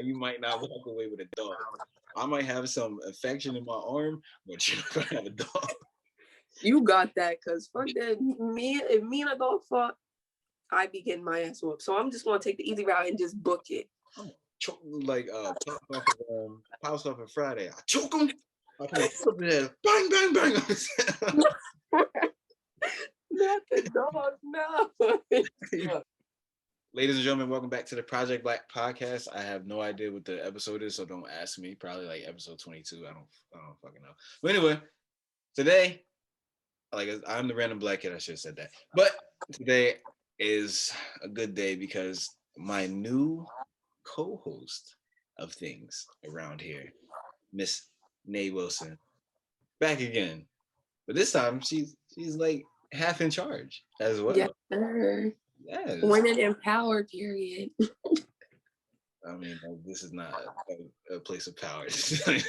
You might not walk away with a dog. I might have some affection in my arm, but you're not gonna have a dog. You got that, cause fuck that. If me and a dog fought, I be getting my ass whooped. So I'm just gonna take the easy route and just book it. I'm like pops off of Friday. I choke him. I put up in there, bang, bang, bang. Not the dog, no. Ladies and gentlemen, welcome back to the Project Black podcast. I have no idea what the episode is, so don't ask me. Probably like episode 22. I don't fucking know. But anyway, today, like I'm the random black kid. I should have said that. But today is a good day because my new co-host of things around here, Miss Nay Wilson, back again. But this time she's like half in charge as well. Yes, sir. Yes. Women empowered, period. I mean, this is not a place of power. Can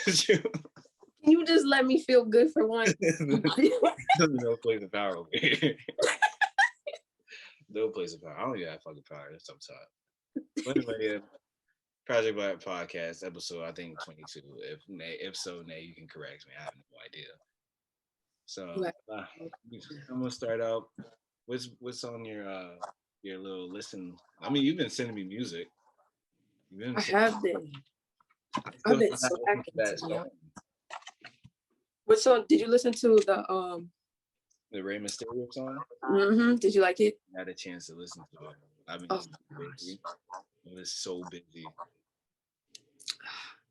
you just let me feel good for once? No place of power over here. No place of power. I don't even have fucking power. That's up top. But anyway, yeah. Project Black Podcast episode, I think 22. If so, Nay, you can correct me. I have no idea. So I'm gonna start out. What's on your little listen? I mean, you've been sending me music. I have been. I've been so active. What song did you listen to? The Rey Mysterio song. Mm-hmm. Did you like it? I had a chance to listen to it. I've been busy. I was so busy.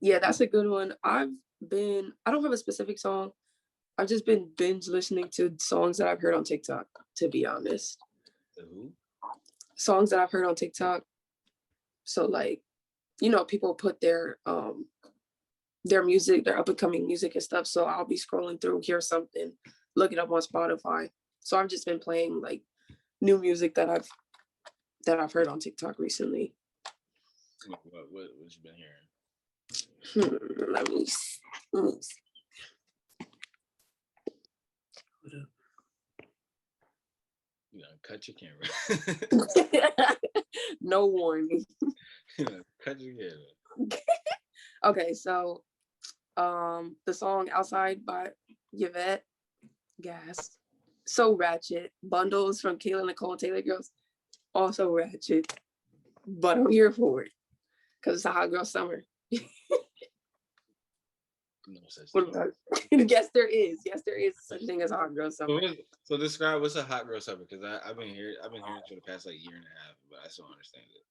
Yeah, that's a good one. I don't have a specific song. I've just been binge listening to songs that I've heard on TikTok, to be honest. Who? Songs that I've heard on TikTok. So like, people put their music, their up and coming music and stuff. So I'll be scrolling through, hear something, look it up on Spotify. So I've just been playing like new music that I've heard on TikTok recently. What you been hearing? Let me see. You know, cut your camera. No warning. Cut your camera. Okay, so the song Outside by Yvette, Gas, so ratchet. Bundles from Kayla Nicole Taylor Girls, also ratchet. But I'm here for it because it's a hot girl summer. No such thing. Yes, there is. Yes, there is such thing as a hot girl summer. So describe what's a hot girl summer, because I've been hearing it for the past like year and a half, but I still don't understand it.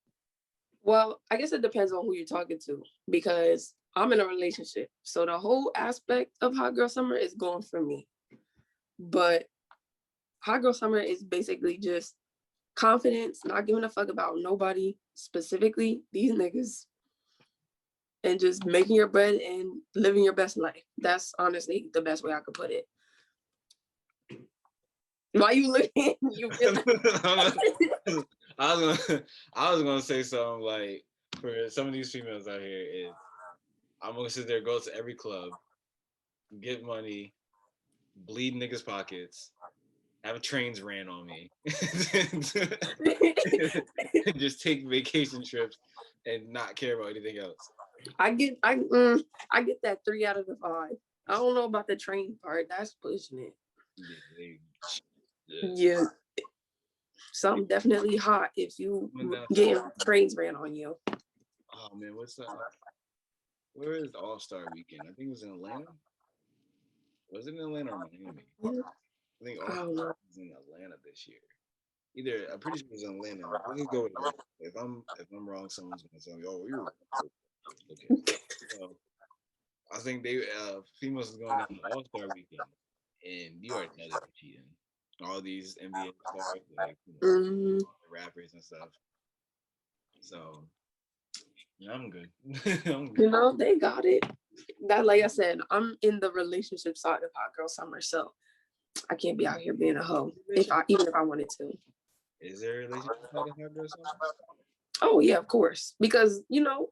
Well, I guess it depends on who you're talking to, because I'm in a relationship, so the whole aspect of hot girl summer is gone for me. But hot girl summer is basically just confidence, not giving a fuck about nobody, specifically these niggas, and just making your bread and living your best life. That's honestly the best way I could put it. Why you looking? You I was gonna say something like, for some of these females out here, is I'm gonna sit there, go to every club, get money, bleed niggas' pockets, have trains ran on me, just take vacation trips and not care about anything else. I get that 3 out of the 5. I don't know about the train part. That's pushing it. Yeah. Something definitely hot if you get trains ran on you. Oh man, where is the All-Star Weekend? I think it was in Atlanta. Was it in Atlanta or Miami? I think All-Star was in Atlanta this year. Either, I'm pretty sure it was in Atlanta. Let's go with Atlanta. If I'm wrong, someone's gonna tell me, "Oh, you're wrong." Okay. So I think females is going on the All-Star Weekend, and you already know they're cheating. All these NBA stars, like the rappers and stuff. So yeah, I'm good. I'm good. They got it. That, like I said, I'm in the relationship side of hot girl summer, so I can't be out here being a hoe even if I wanted to. Is there a relationship side of hot girl summer? Oh yeah, of course. Because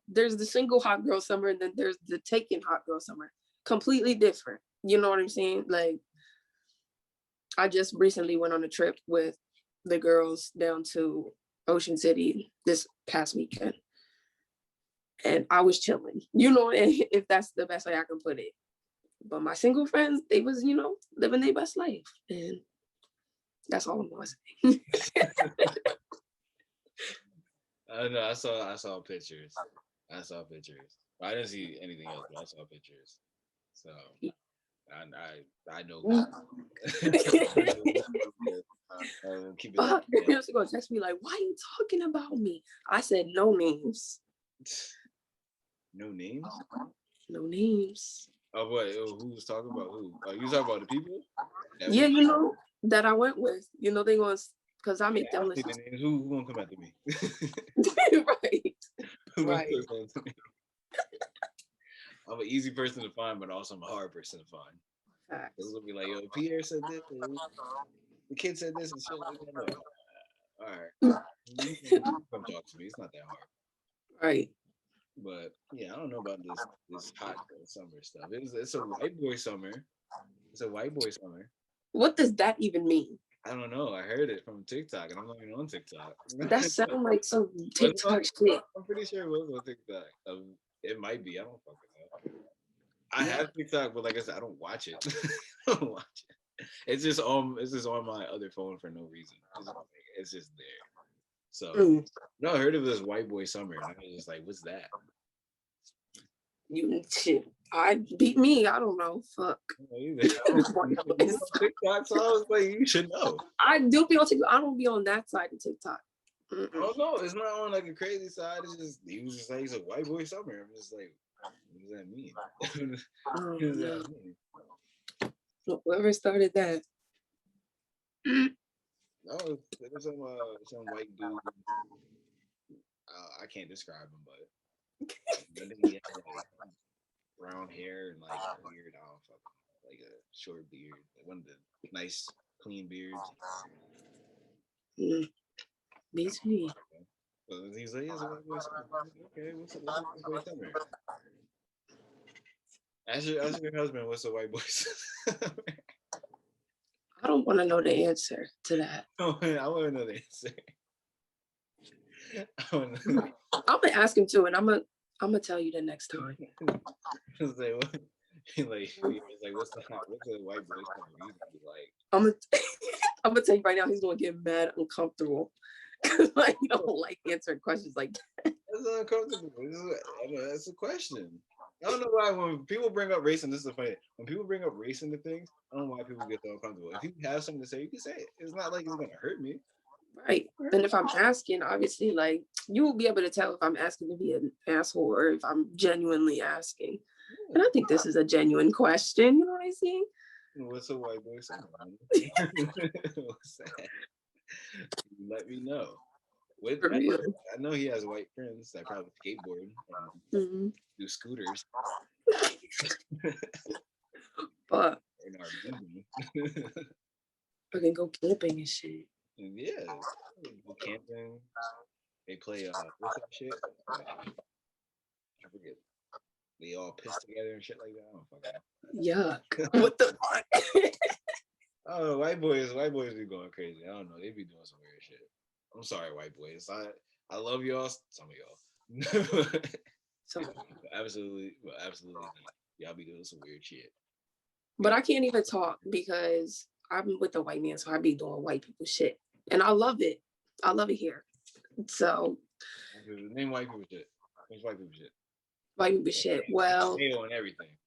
there's the single hot girl summer, and then there's the taken hot girl summer. Completely different. You know what I'm saying? Like, I just recently went on a trip with the girls down to Ocean City this past weekend. and I was chilling, you know, and if that's the best way I can put it. But my single friends, they was, you know, living their best life. And that's all I'm gonna say. I know. I saw pictures. I saw pictures. I didn't see anything else, but I saw pictures. So I know. Keep it. You're gonna text me like, "Why are you talking about me?" I said, "No names." No names. No names. Oh, what? Who was talking about who? You talking about the people? Yeah, you know that I went with. You know they gonna because I make them listen. Who gonna come after me? Right. Right. I'm an easy person to find, but also I'm a hard person to find. Facts. It's gonna be like, yo, Pierre said this, the kid said this and shit like that. Like, all right, come talk to me. It's not that hard. Right. But yeah, I don't know about this hot summer stuff. It's a white boy summer. It's a white boy summer. What does that even mean? I don't know. I heard it from TikTok, and I'm not even on TikTok. That sounds like some TikTok shit. I'm pretty sure it was on TikTok. It might be. I don't fucking know. I have TikTok, but like I said, I don't watch it. I don't watch it. It's just on my other phone for no reason. It's just there. So no, I heard of this white boy summer, and I was just like, what's that? You shit. I beat me. I don't know. Fuck. TikTok, so I was like, you should know. I do be on TikTok. I don't be on that side of TikTok. Oh no, it's not on like a crazy side. It's just he was just like he's a white boy summer. I'm just like, what does that mean? What does that mean? Whoever started that. No, it was some white dude. I can't describe him, but I think he had like brown hair and like a beard. I don't fucking like a short beard, like one of the nice clean beards. Me too. So he's like, yeah, okay, what's a white boy summer? Ask your husband, what's a white boy summer? I don't want to know the answer to that. I want to know the answer. I'm gonna ask him too, and I'm gonna tell you the next time. It's like, what? It's like, what's the white boy summer? He's like, I'm gonna tell you right now, he's gonna get mad, uncomfortable. Like, you don't like answering questions like that. That's uncomfortable. That's a question. I don't know why when people bring up race, and this is funny, when people bring up race into things, I don't know why people get so uncomfortable. If you have something to say, you can say it. It's not like it's gonna hurt me. Right. And if I'm asking, obviously, like, you will be able to tell if I'm asking to be an asshole or if I'm genuinely asking. And I think this is a genuine question. You know what I see? What's a white boy summer? What's that? Let me know. I know he has white friends that probably skateboard and do scooters. But I can go camping and shit. Yeah, go camping. They play what's that shit? I forget. They all piss together and shit like that. I don't fucking Yuck. What the fuck? Oh, white boys be going crazy. I don't know. They be doing some weird shit. I'm sorry, white boys. I love y'all. Some of y'all. Absolutely not. Y'all be doing some weird shit. But I can't even talk because I'm with a white man, so I be doing white people shit. And I love it. I love it here. So name white people shit. What's white people shit? White people shit. Well, mayo and everything.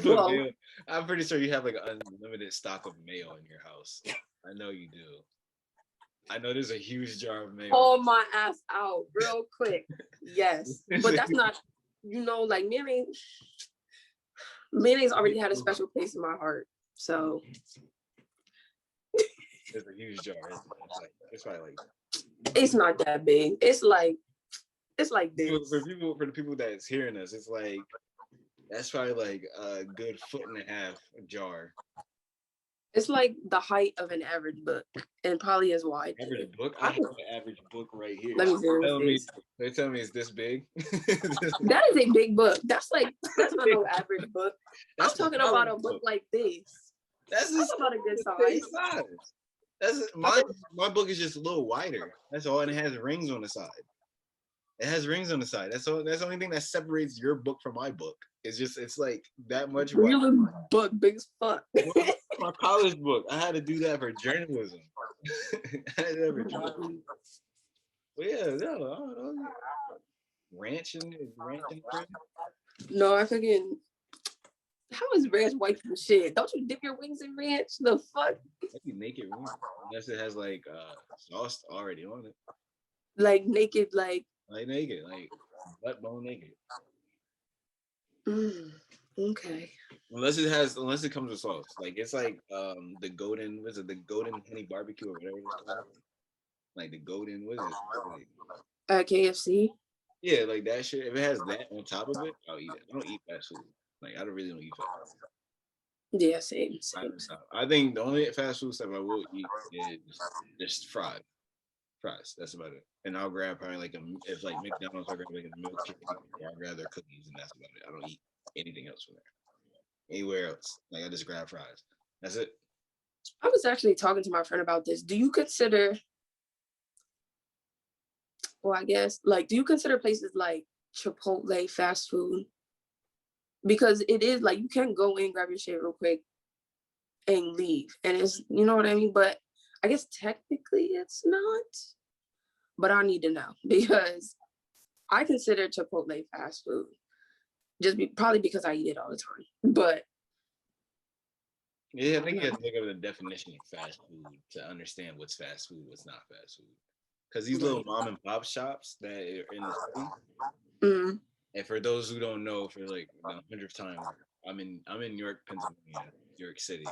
Well, I'm pretty sure you have like an unlimited stock of mayo in your house. I know you do. I know there's a huge jar of mayo. Pull my ass out real quick. Yes. But that's not, like mayonnaise already had a special place in my heart. So there's a huge jar. It's probably like it's not that big. It's like this. For the people that's hearing us, it's like that's probably like a good foot and a half jar. It's like the height of an average book and probably as wide. Average book? I have an average book right here. Let me see. They tell me it's this big. That is a big book. That's not no average book. I'm talking about a book like this. That's not a good size. That's my book is just a little wider. That's all, and it has rings on the side. It has rings on the side. That's all. That's the only thing that separates your book from my book. It's like that much wider. Real book, big as fuck. My college book. I had to do that for journalism. I had to but yeah, no, ranching. No, I fucking. How is ranch white people shit? Don't you dip your wings in ranch? The fuck? I can make it ranch unless it has like sauce already on it. Like naked, like naked, like butt bone naked. Okay. Unless it comes with sauce. Like it's like the golden, was it the golden honey barbecue or whatever it's called? Like the golden, what is it? KFC. Yeah, like that shit. If it has that on top of it, I'll eat it. I don't eat fast food. Like I don't really eat fast food. Yeah, same. I think the only fast food stuff I will eat is just fries. That's about it. And I'll grab probably like if like McDonald's, I'll grab like a milkshake, or I'll grab their cookies, and that's about it. I don't eat anything else from there. Anywhere else, like I just grab fries. That's it. I was actually talking to my friend about this. Do you consider? Well, I guess do you consider places like Chipotle fast food? Because it is like you can go in, grab your shit real quick, and leave, and it's you know what I mean. But I guess technically it's not. But I need to know because I consider Chipotle fast food. Probably because I eat it all the time. But yeah, I think you have to look at the definition of fast food to understand what's fast food, what's not fast food. Because these little mom and pop shops that are in the city, and for those who don't know, for like the 100th time, I'm in York, Pennsylvania, York City,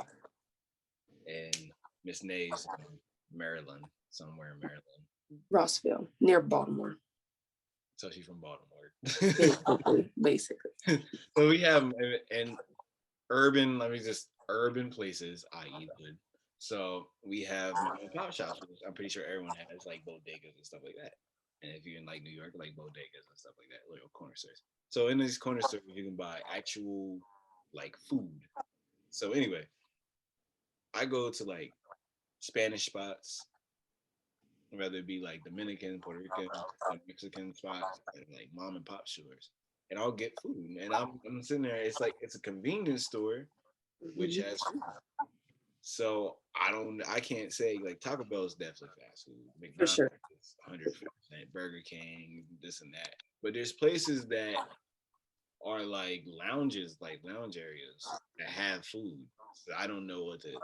and Miss Nay's in Maryland, somewhere in Maryland. Rossville, near Baltimore. So she's from Baltimore. Basically. So we have an urban places, i.e. hood. So we have mom and pop shops, which I'm pretty sure everyone has like bodegas and stuff like that. And if you're in like New York, like bodegas and stuff like that, little corner stores. So in these corner stores, you can buy actual like food. So anyway, I go to like Spanish spots, whether it be like Dominican, Puerto Rican, Mexican spots, and like mom and pop stores, and I'll get food. And I'm sitting there. It's like it's a convenience store, which has food. So I can't say like Taco Bell is definitely fast food. McDonald's for sure. is 100%. Burger King, this and that. But there's places that are like lounges, like lounge areas that have food. So I don't know what to like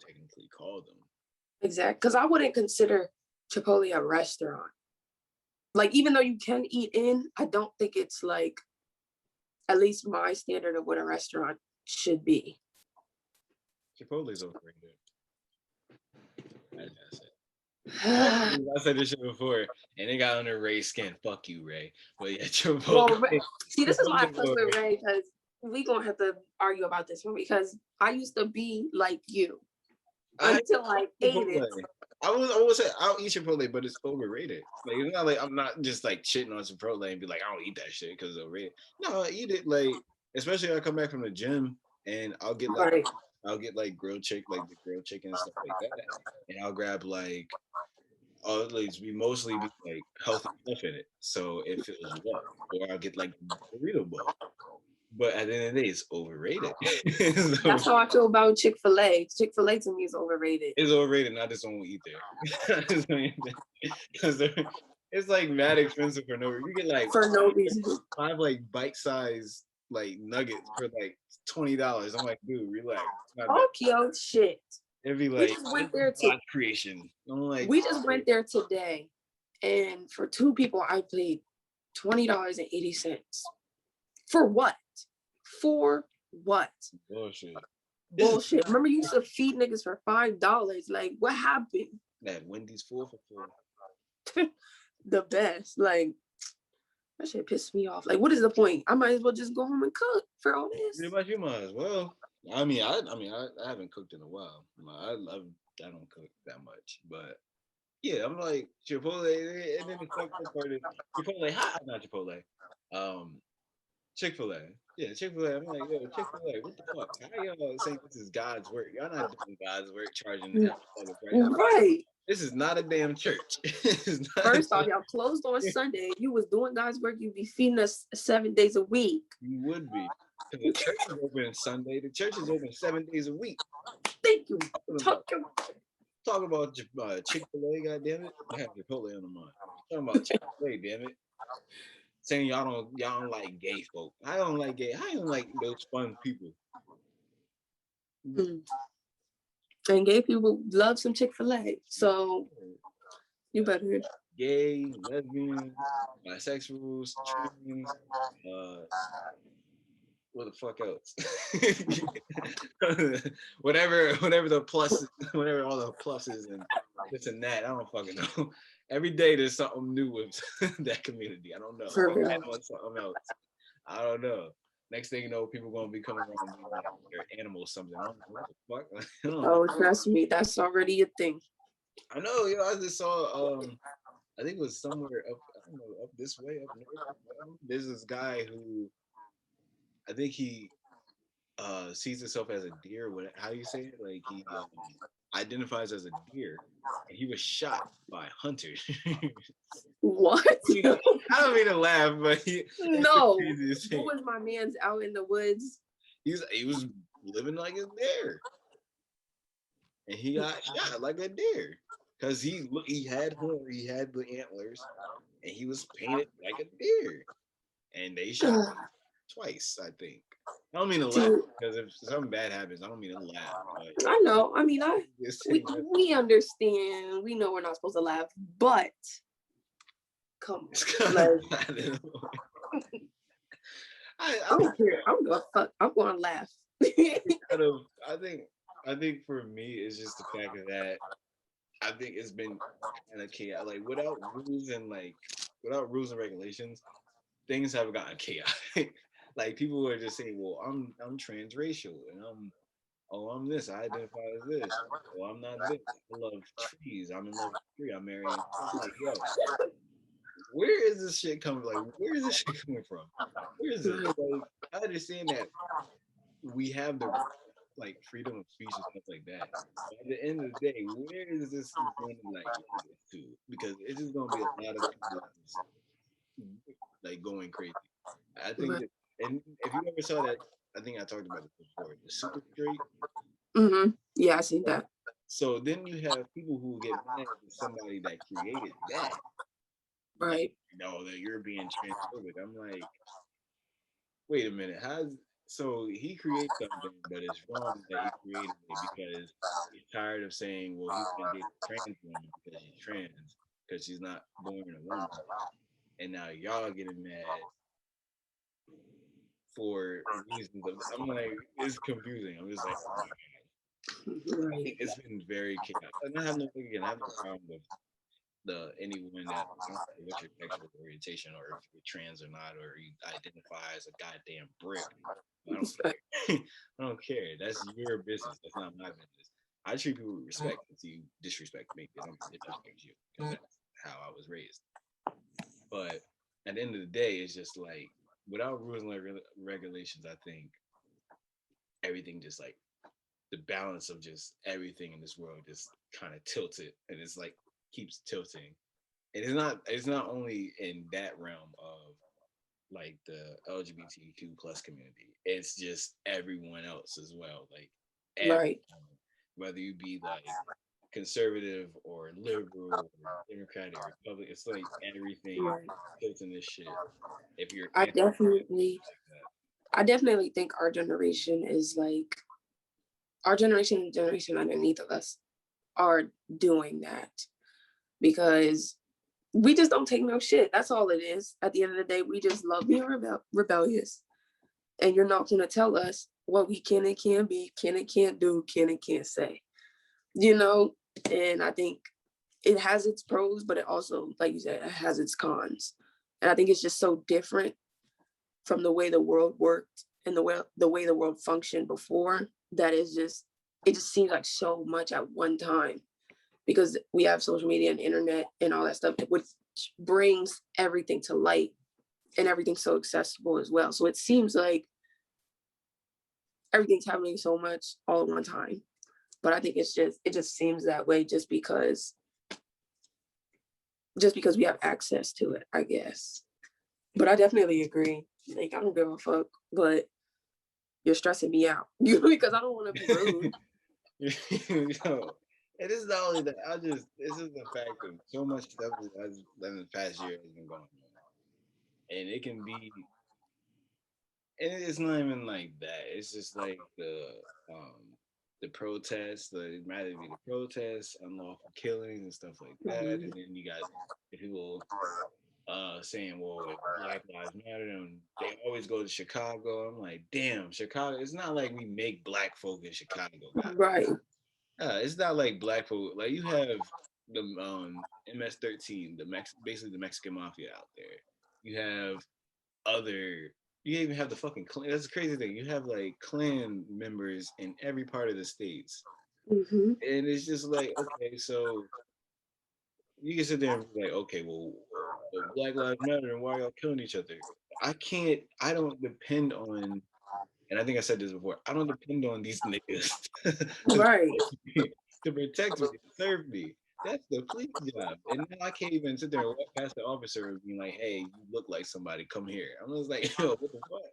technically call them. Exactly, because I wouldn't consider Chipotle a restaurant. Like even though you can eat in, I don't think it's like at least my standard of what a restaurant should be. Chipotle's overrated. I said this shit before, and it got under Ray's skin. Fuck you, Ray. But yeah, Chipotle. Well, see, this is why I fuck with Ray, because we gonna have to argue about this one because I used to be like you until I ate it. I would say I'll eat Chipotle, but it's overrated. Like it's not like I'm not just like shitting on Chipotle and be like I don't eat that shit because it's overrated. No, I eat it like especially when I come back from the gym and I'll get like grilled chicken, like the grilled chicken and stuff like that, and I'll grab like we mostly be like healthy stuff in it, so it feels well. Or I'll get like burrito bowl. But at the end of the day, it's overrated. So, that's how I feel about Chick-fil-A. Chick-fil-A to me is overrated. It's overrated, and I just don't eat there. Because it's like mad expensive for no reason. You get like for no reason 5 like bite-sized like nuggets for like $20. I'm like, dude, relax. Fuck yo shit. It'd be like we just went there to creation. I'm like, we just went there today, and for 2 people, I paid $20.80. For what? For what? Bullshit. Remember, you used to feed niggas for $5. Like, what happened? That Wendy's 4 for 4. The best. Like, that shit pissed me off. Like, what is the point? I might as well just go home and cook for all this. Pretty much, you might as well. I mean, I haven't cooked in a while. I don't cook that much, but yeah, I'm like Chipotle, and then the part is Chipotle hot, not Chipotle. Chick-fil-A. Yeah, Chick-fil-A. I'm like, yo, Chick-fil-A, what the fuck? How y'all saying this is God's work? Y'all not doing God's work, charging hella prices. Right. This is not a damn church. This is not a First off, damn- y'all closed on Sunday. If you was doing God's work, you'd be feeding us 7 days a week. You would be. Because the church is open Sunday. The church is open 7 days a week. Thank you. Talk about Chick-fil-A, goddammit. I have Chipotle on the mind. Talking about Chick-fil-A, damn it. Saying y'all don't like gay folk. I don't like gay. I don't like those fun people. Mm. And gay people love some Chick-fil-A. So you better. Gay, lesbian, bisexuals, trans, what the fuck else? whatever the plus, whatever all the pluses and this and that. I don't fucking know. Every day there's something new with that community. I don't know. For real. Something else. I don't know. Next thing you know, people gonna be coming around and being like they're animals something. I don't know what the fuck. I don't know. Oh, trust me, that's already a thing. I know, I just saw I think it was somewhere up, I don't know, up this way, up north. There's this guy who I think he sees himself as a deer. What? How do you say it? Like he identifies as a deer, and he was shot by hunters. What? I don't mean to laugh, but No. What was my man's out in the woods? He was living like a deer, and he got shot like a deer because he had horn, he had the antlers, and he was painted like a deer, and they shot him twice, I think. I don't mean to laugh because if something bad happens, I don't mean to laugh. But I know. I mean, we understand. We know we're not supposed to laugh, but come on. Like, I don't care. I'm gonna fuck. I'm gonna laugh. I think for me, it's just the fact that I think it's been kind of chaotic. Like without rules and regulations, things have gotten chaotic. Like people were just saying, "Well, I'm transracial and I'm this. I identify as this. Well, I'm not this. I love trees. I'm in love with a tree. I'm marrying." I'm like, yo, where is this shit coming? Like, where is this shit coming from? Where is it? Like, I understand that we have the freedom of speech and stuff like that. But at the end of the day, where is this going to? Because it's just gonna be a lot of people going crazy. I think that, and if you ever saw that, I think I talked about it before, the super straight. Mm-hmm. Yeah, I seen that. So then you have people who get mad at somebody that created that. Right. That you're being transphobic. I'm like, wait a minute, so he created something, but it's wrong that he created it because he's tired of saying, well, he's gonna date a trans woman because she's trans, because she's not born a woman. And now y'all getting mad for reasons of, I'm like, it's confusing. I'm just like, oh my God. I think it's been very chaotic. And I have no problem with anyone that what's your sexual orientation or if you're trans or not or you identify as a goddamn brick. I don't care. I don't care. That's your business. That's not my business. I treat people with respect until you disrespect me because I'm gonna disrespect you because that's how I was raised. But at the end of the day, it's just like without rules and regulations, I think everything just like the balance of just everything in this world just kind of tilted and it's like keeps tilting. And it's not only in that realm of like the LGBTQ plus community, it's just everyone else as well. Like right. Whether you be like conservative or liberal or Democratic or Republican, it's like everything tilting this shit. If you're I definitely think our generation is like our generation and generation underneath of us are doing that because we just don't take no shit. That's all it is. At the end of the day, we just love being rebellious. And you're not going to tell us what we can and can't be, can and can't do, can and can't say. And I think it has its pros, but it also, like you said, it has its cons. And I think it's just so different from the way the world worked and the way the world functioned before that it just seems like so much at one time because we have social media and internet and all that stuff, which brings everything to light and everything's so accessible as well. So it seems like everything's happening so much all at one time. But I think it just seems that way just because we have access to it, I guess. But I definitely agree. Like, I don't give a fuck, but you're stressing me out. Because I don't want to be rude. Yo, and this is not only that. This is the fact of so much stuff that in the past year has been going on, and it can be, and it's not even like that. It's just like the protests, it might be the protests, unlawful killings and stuff like that, and then you got the people saying, well, if Black Lives Matter, and they always go to Chicago. I'm like, damn, Chicago. It's not like we make black folk in Chicago, guys. Right. It's not like black folk. Like, you have the MS-13, basically the Mexican mafia out there. You have other. You even have the fucking Klan. That's the crazy thing. You have like Klan members in every part of the states, and it's just like, okay, so you can sit there and be like, okay, well, Black Lives Matter, and why y'all killing each other? I don't depend on, and I think I said this before, I don't depend on these niggas Right. to protect me, to serve me. That's the police job. And now I can't even sit there and walk past the officer and be like, hey, you look like somebody, come here. I'm just like, yo, what the fuck?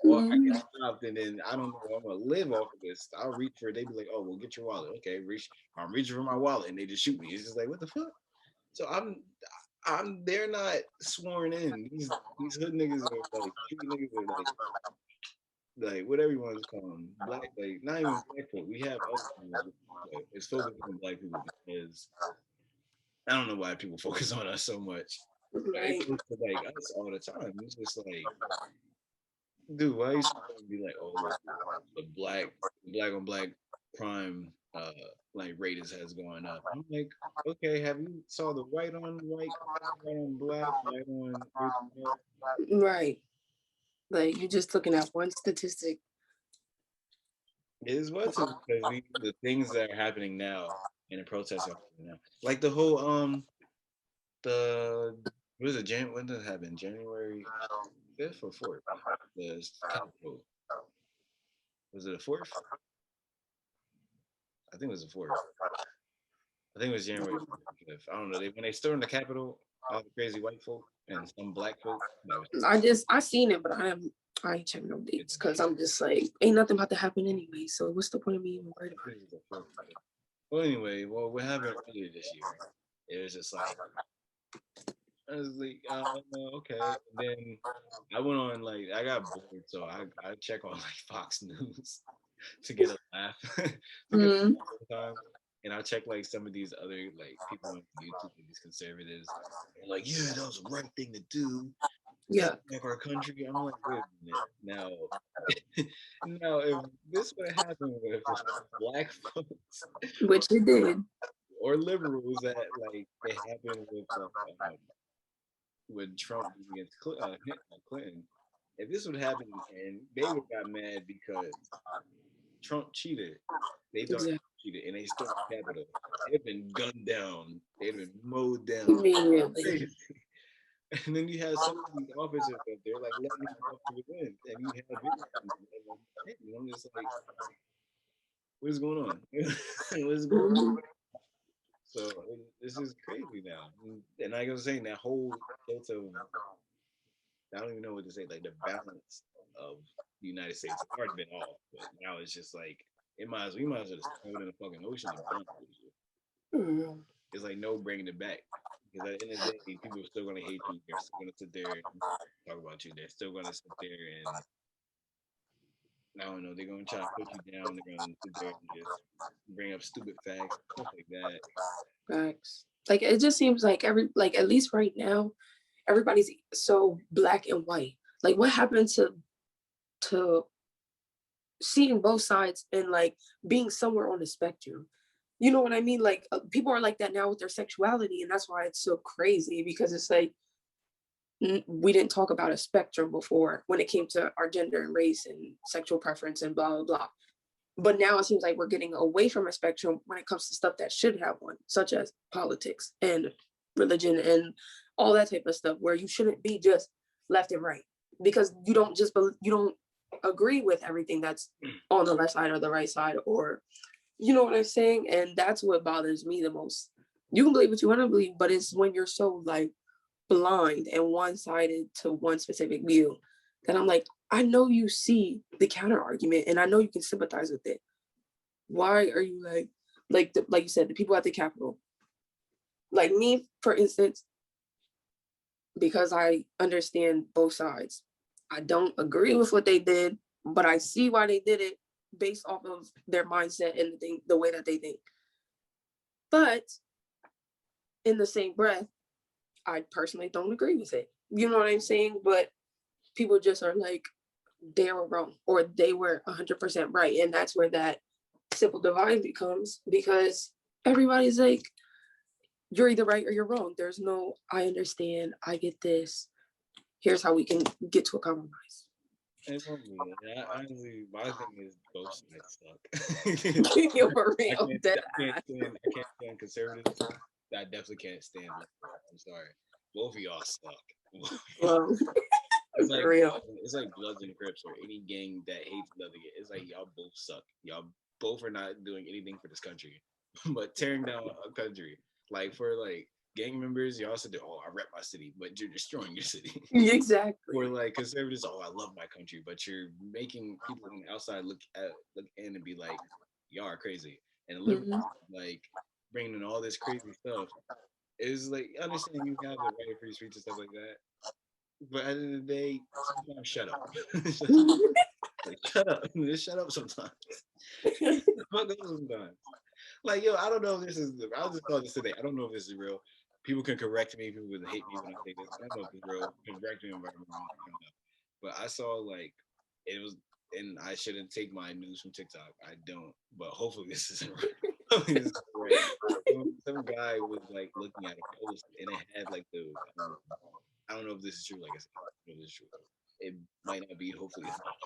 Well, I get stopped, and then I don't know, I'm gonna live off of this. I'll reach for it. They be like, oh, well, get your wallet. Okay, I'm reaching for my wallet, and they just shoot me. It's just like, what the fuck? So they're not sworn in. These hood niggas are like, street niggas are like whatever you want to call them, black, like not even black folk. We have other people, but it's focused on black people because I don't know why people focus on us so much. Right. It goes to like us all the time. It's just like, dude, why you be like, oh, the black on black crime like rate has gone up. I'm like, okay, have you saw the white on white, white on black, white on right? Like, you're just looking at one statistic. It is what too, because the things that are happening now in the protests are happening now. Like the whole the what is it, when did it happen? January 5th or 4th? The Capitol. Was it the 4th? I think it was the 4th. I think it was January 5th. I don't know. When they stormed the Capitol, all the crazy white folk and some black folk. I seen it, but I ain't checking no dates because I'm just like, ain't nothing about to happen anyway. So what's the point of me even worried about it? Well, anyway, what happened earlier this year? It was just like, I was like, okay. And then I went on, like, I got bored, so I check on like Fox News to get a laugh. And I check like some of these other like people on YouTube, these conservatives, and like, yeah, that was the right thing to do. Yeah, like our country. I'm like, wait a minute. Now, if this would have happened with black folks, which it did, or liberals, that like it happened with Trump against Clinton, if this would happen and they would have got mad because Trump cheated, they thought Trump cheated, and they stormed the Capitol, they've been gunned down, they've been mowed down. Immediately. And then you have some of these officers that they're like letting these officers win, and you have videos. I'm just like, what is going on? What is going on? So this is crazy now. And like I was saying, that whole sense of, I don't even know what to say, like the balance of the United States has already been off, but now it's just like we might as well just throw it in the fucking ocean and burn it. It's like no bringing it back. Because at the end of the day, people are still gonna hate you. They're still gonna sit there and talk about you. They're still gonna sit there and I don't know, they're gonna try to put you down, they're gonna sit there and just bring up stupid facts, stuff like that. Facts. Like, it just seems like at least right now, everybody's so black and white. Like, what happened to seeing both sides and like being somewhere on the spectrum? You know what I mean? Like, people are like that now with their sexuality, and that's why it's so crazy, because it's like we didn't talk about a spectrum before when it came to our gender and race and sexual preference and blah blah blah. But now it seems like we're getting away from a spectrum when it comes to stuff that should have one, such as politics and religion and all that type of stuff, where you shouldn't be just left and right, because you don't agree with everything that's on the left side or the right side, or you know what I'm saying? And that's what bothers me the most. You can believe what you want to believe, but it's when you're so like blind and one-sided to one specific view that I'm like, I know you see the counter argument and I know you can sympathize with it. Why are you like you said, the people at the Capitol, like me, for instance, because I understand both sides. I don't agree with what they did, but I see why they did it based off of their mindset and the way that they think. But in the same breath, I personally don't agree with it. You know what I'm saying? But people just are like, they were wrong or they were 100% right. And that's where that simple divide becomes, because everybody's like, you're either right or you're wrong. There's no, I understand, I get this. Here's how we can get to a compromise. It won't be. Honestly, my thing is both sides suck. You're for I real. I can't stand conservatives. I definitely can't stand liberals. I'm sorry. Both of y'all suck. Well, It's like real. it's like Bloods and Crips or any gang that hates another gang. It's like y'all both suck. Y'all both are not doing anything for this country, but tearing down a country. Like for like gang members, y'all said, "Oh, I rep my city," but you're destroying your city. Exactly. Or like conservatives, "Oh, I love my country," but you're making people on the outside look in and be like, "Y'all are crazy." And the liberals like bringing in all this crazy stuff. It's like understand you have the right of free speech and stuff like that. But at the end of the day, sometimes shut up. Like, shut up. Just shut up sometimes. Fuck up sometimes. Like, yo, I don't know if this is, I was just thought this today. I don't know if this is real. People can correct me. People can hate me when I say this. I don't know if it's real. Correct me if I'm wrong. I don't know. But I saw, like, it was, and I shouldn't take my news from TikTok. I don't. But hopefully this isn't right. Hopefully this is right. Some guy was, like, looking at a post, and it had, like, I don't know if this is true. Like I said, I don't know if this is true. It might not be. Hopefully, it's not.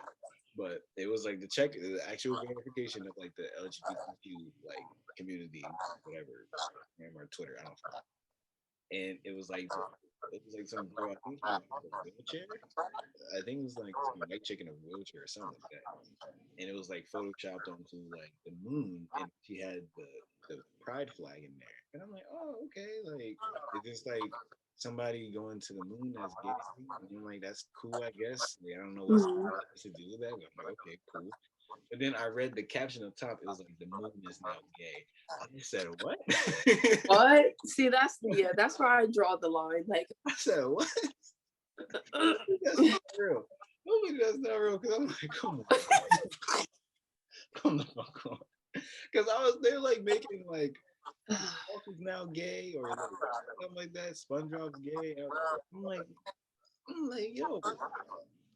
But it was like the actual verification of like the LGBTQ like community, whatever, or Twitter. I don't know. And it was like some girl. I think she was in a wheelchair. I think it was like some white chick in a wheelchair or something like that. And it was like photoshopped onto like the moon, and she had the pride flag in there. And I'm like, oh, okay, like it's just like somebody going to the moon as gay. And I'm like, that's cool, I guess. Like, I don't know what's to do with that, but I'm like, okay, cool. But then I read the caption up top. It was like, the moon is now gay. I just said, what? What? See, that's where I draw the line. Like, I said, what? That's not real. Nobody, that's not real. Because I'm like, come on. Come the fuck on. Because they're like making like, Hulk is now gay or like, something like that. SpongeBob's gay. I'm like, yo,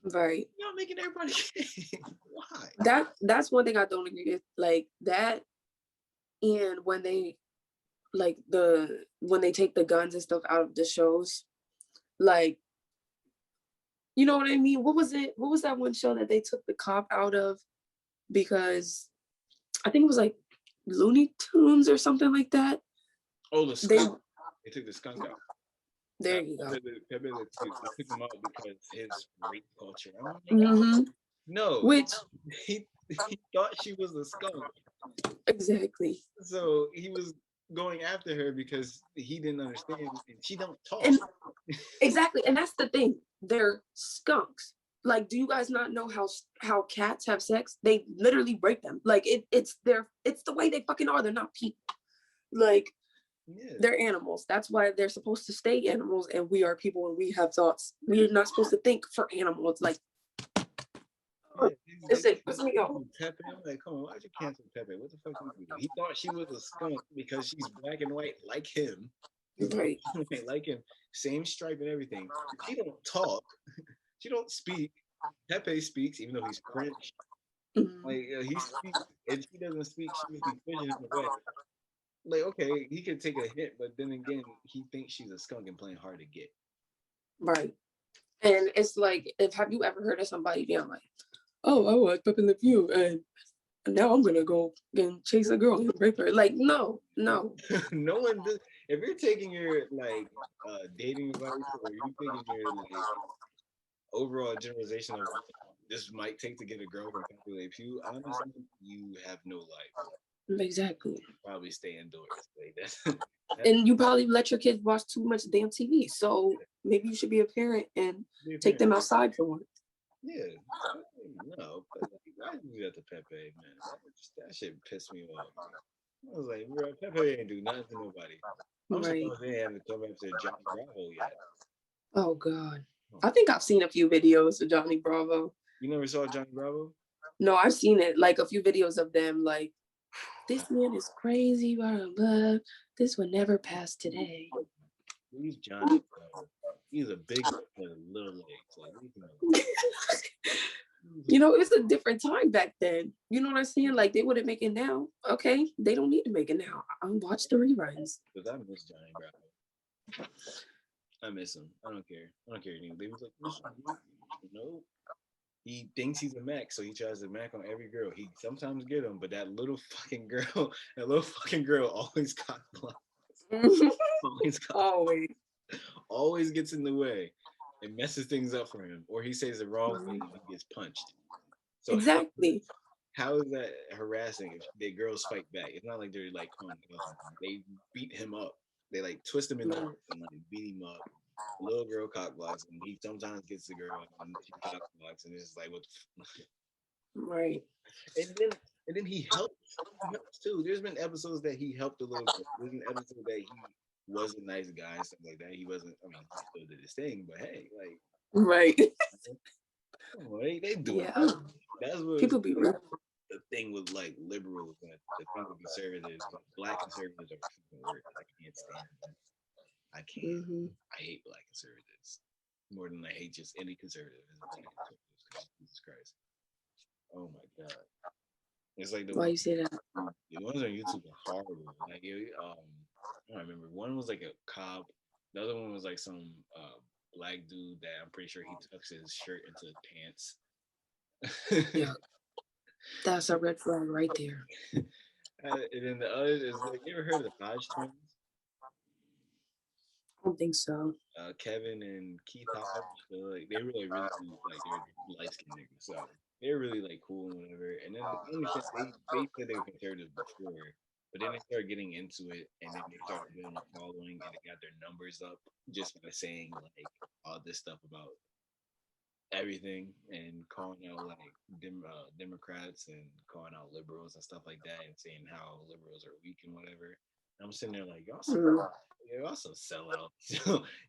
right. you're not making everybody gay. Why? That's one thing I don't agree with. Like that, and when they when they take the guns and stuff out of the shows, like, you know what I mean? What was it? What was that one show that they took the cop out of? Because I think it was like Looney Tunes or something like that. Oh, the skunk. They took the skunk out. There you go. They took him out because his rape culture. Mm-hmm. No, Which he thought she was a skunk. Exactly. So he was going after her because he didn't understand, and she don't talk. Exactly, and that's the thing. They're skunks. Like, do you guys not know how cats have sex? They literally break them. Like it's the way they fucking are. They're not people. Like, yeah. They're animals. That's why they're supposed to stay animals, and we are people, and we have thoughts. We're not supposed to think for animals. Like, it's like, me go. Pepe, I'm like, come on, why'd you cancel Pepe? What the fuck did you do? He thought she was a skunk because she's black and white like him. Right. Like him, same stripe and everything. She don't talk. She don't speak. Pepe speaks, even though he's French. Mm-hmm. Like he speaks. If she doesn't speak, she would be pushing him away. Like, okay, he could take a hit, but then again, he thinks she's a skunk and playing hard to get. Right. And it's like, have you ever heard of somebody being like, oh, I was up in the view, and now I'm gonna go and chase a girl and rape her? Like, no. No one does. If you're taking your like dating advice, or you're taking your like overall generalization of what this might take to get a girl from Pepe Le Pew, honestly, you have no life. Exactly. Probably stay indoors. Like that's, And you probably let your kids watch too much damn TV. So maybe you should be a parent and take them outside for once. Yeah, no, but like, why did you do that to Pepe, man? That shit pissed me off. I was like, bro, Pepe ain't do nothing to nobody. I'm Right. surprised they haven't come after Johnny Bravo yet. Oh God. I think I've seen a few videos of Johnny Bravo. You never saw Johnny Bravo? No, I've seen it, like a few videos of them, like, this man is crazy, blah, blah, blah. This would never pass today. He's Johnny Bravo. He's a big with little legs. Like, you know, it was a different time back then. You know what I'm saying? Like, they wouldn't make it now. Okay, they don't need to make it now. I'll watch the reruns. Because I miss Johnny Bravo. I miss him. I don't care. I don't care anymore. They was like, no. He thinks he's a Mac, so he tries to Mac on every girl. He sometimes get him, but that little fucking girl always got always gets in the way and messes things up for him, or he says the wrong thing and he gets punched. So exactly. How is that harassing if the girls fight back? It's not like they're like they beat him up. They like twist him in the and like beat him up. The little girl cock blocks and he sometimes gets the girl and she cock blocks and it's just like what the right. And then he helps too. There's been episodes that he helped a little bit. There's an episode that he was a nice guy and stuff like that. He wasn't, I mean, he still did his thing, but hey, like right. They do it. That's what people be real. The thing with like liberals and the thing with conservatives, like black conservatives are fucking worse. I can't stand them. I can't. I hate black conservatives more than I hate just any conservative. Jesus Christ. Oh my god. It's like why you say that? The ones on YouTube are horrible. Like I don't remember. One was like a cop. The other one was like some black dude that I'm pretty sure he tucks his shirt into his pants. Yeah. That's a red flag right there. And then the other is like, you ever heard of the Hodge twins? I don't think so. Kevin and Keith Hodge, so like they really like they're light skinned niggas, so they're really like cool and whatever. And then they said they were conservatives before, but then they started getting into it, and then they started building a following, and they got their numbers up just by saying like all this stuff about everything and calling out like Democrats and calling out liberals and stuff like that, and saying how liberals are weak and whatever. And I'm sitting there like y'all some sellouts.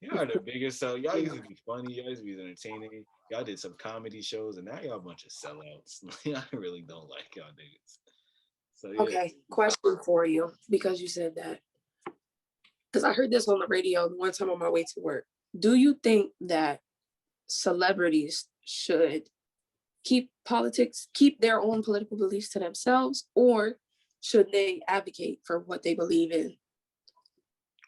Y'all are the biggest sell. Y'all used to be funny. Y'all used to be entertaining. Y'all did some comedy shows, and now y'all a bunch of sellouts. I really don't like y'all niggas. So yeah. Okay, question for you because you said that. Because I heard this on the radio one time on my way to work. Do you think that celebrities should keep their own political beliefs to themselves, or should they advocate for what they believe in?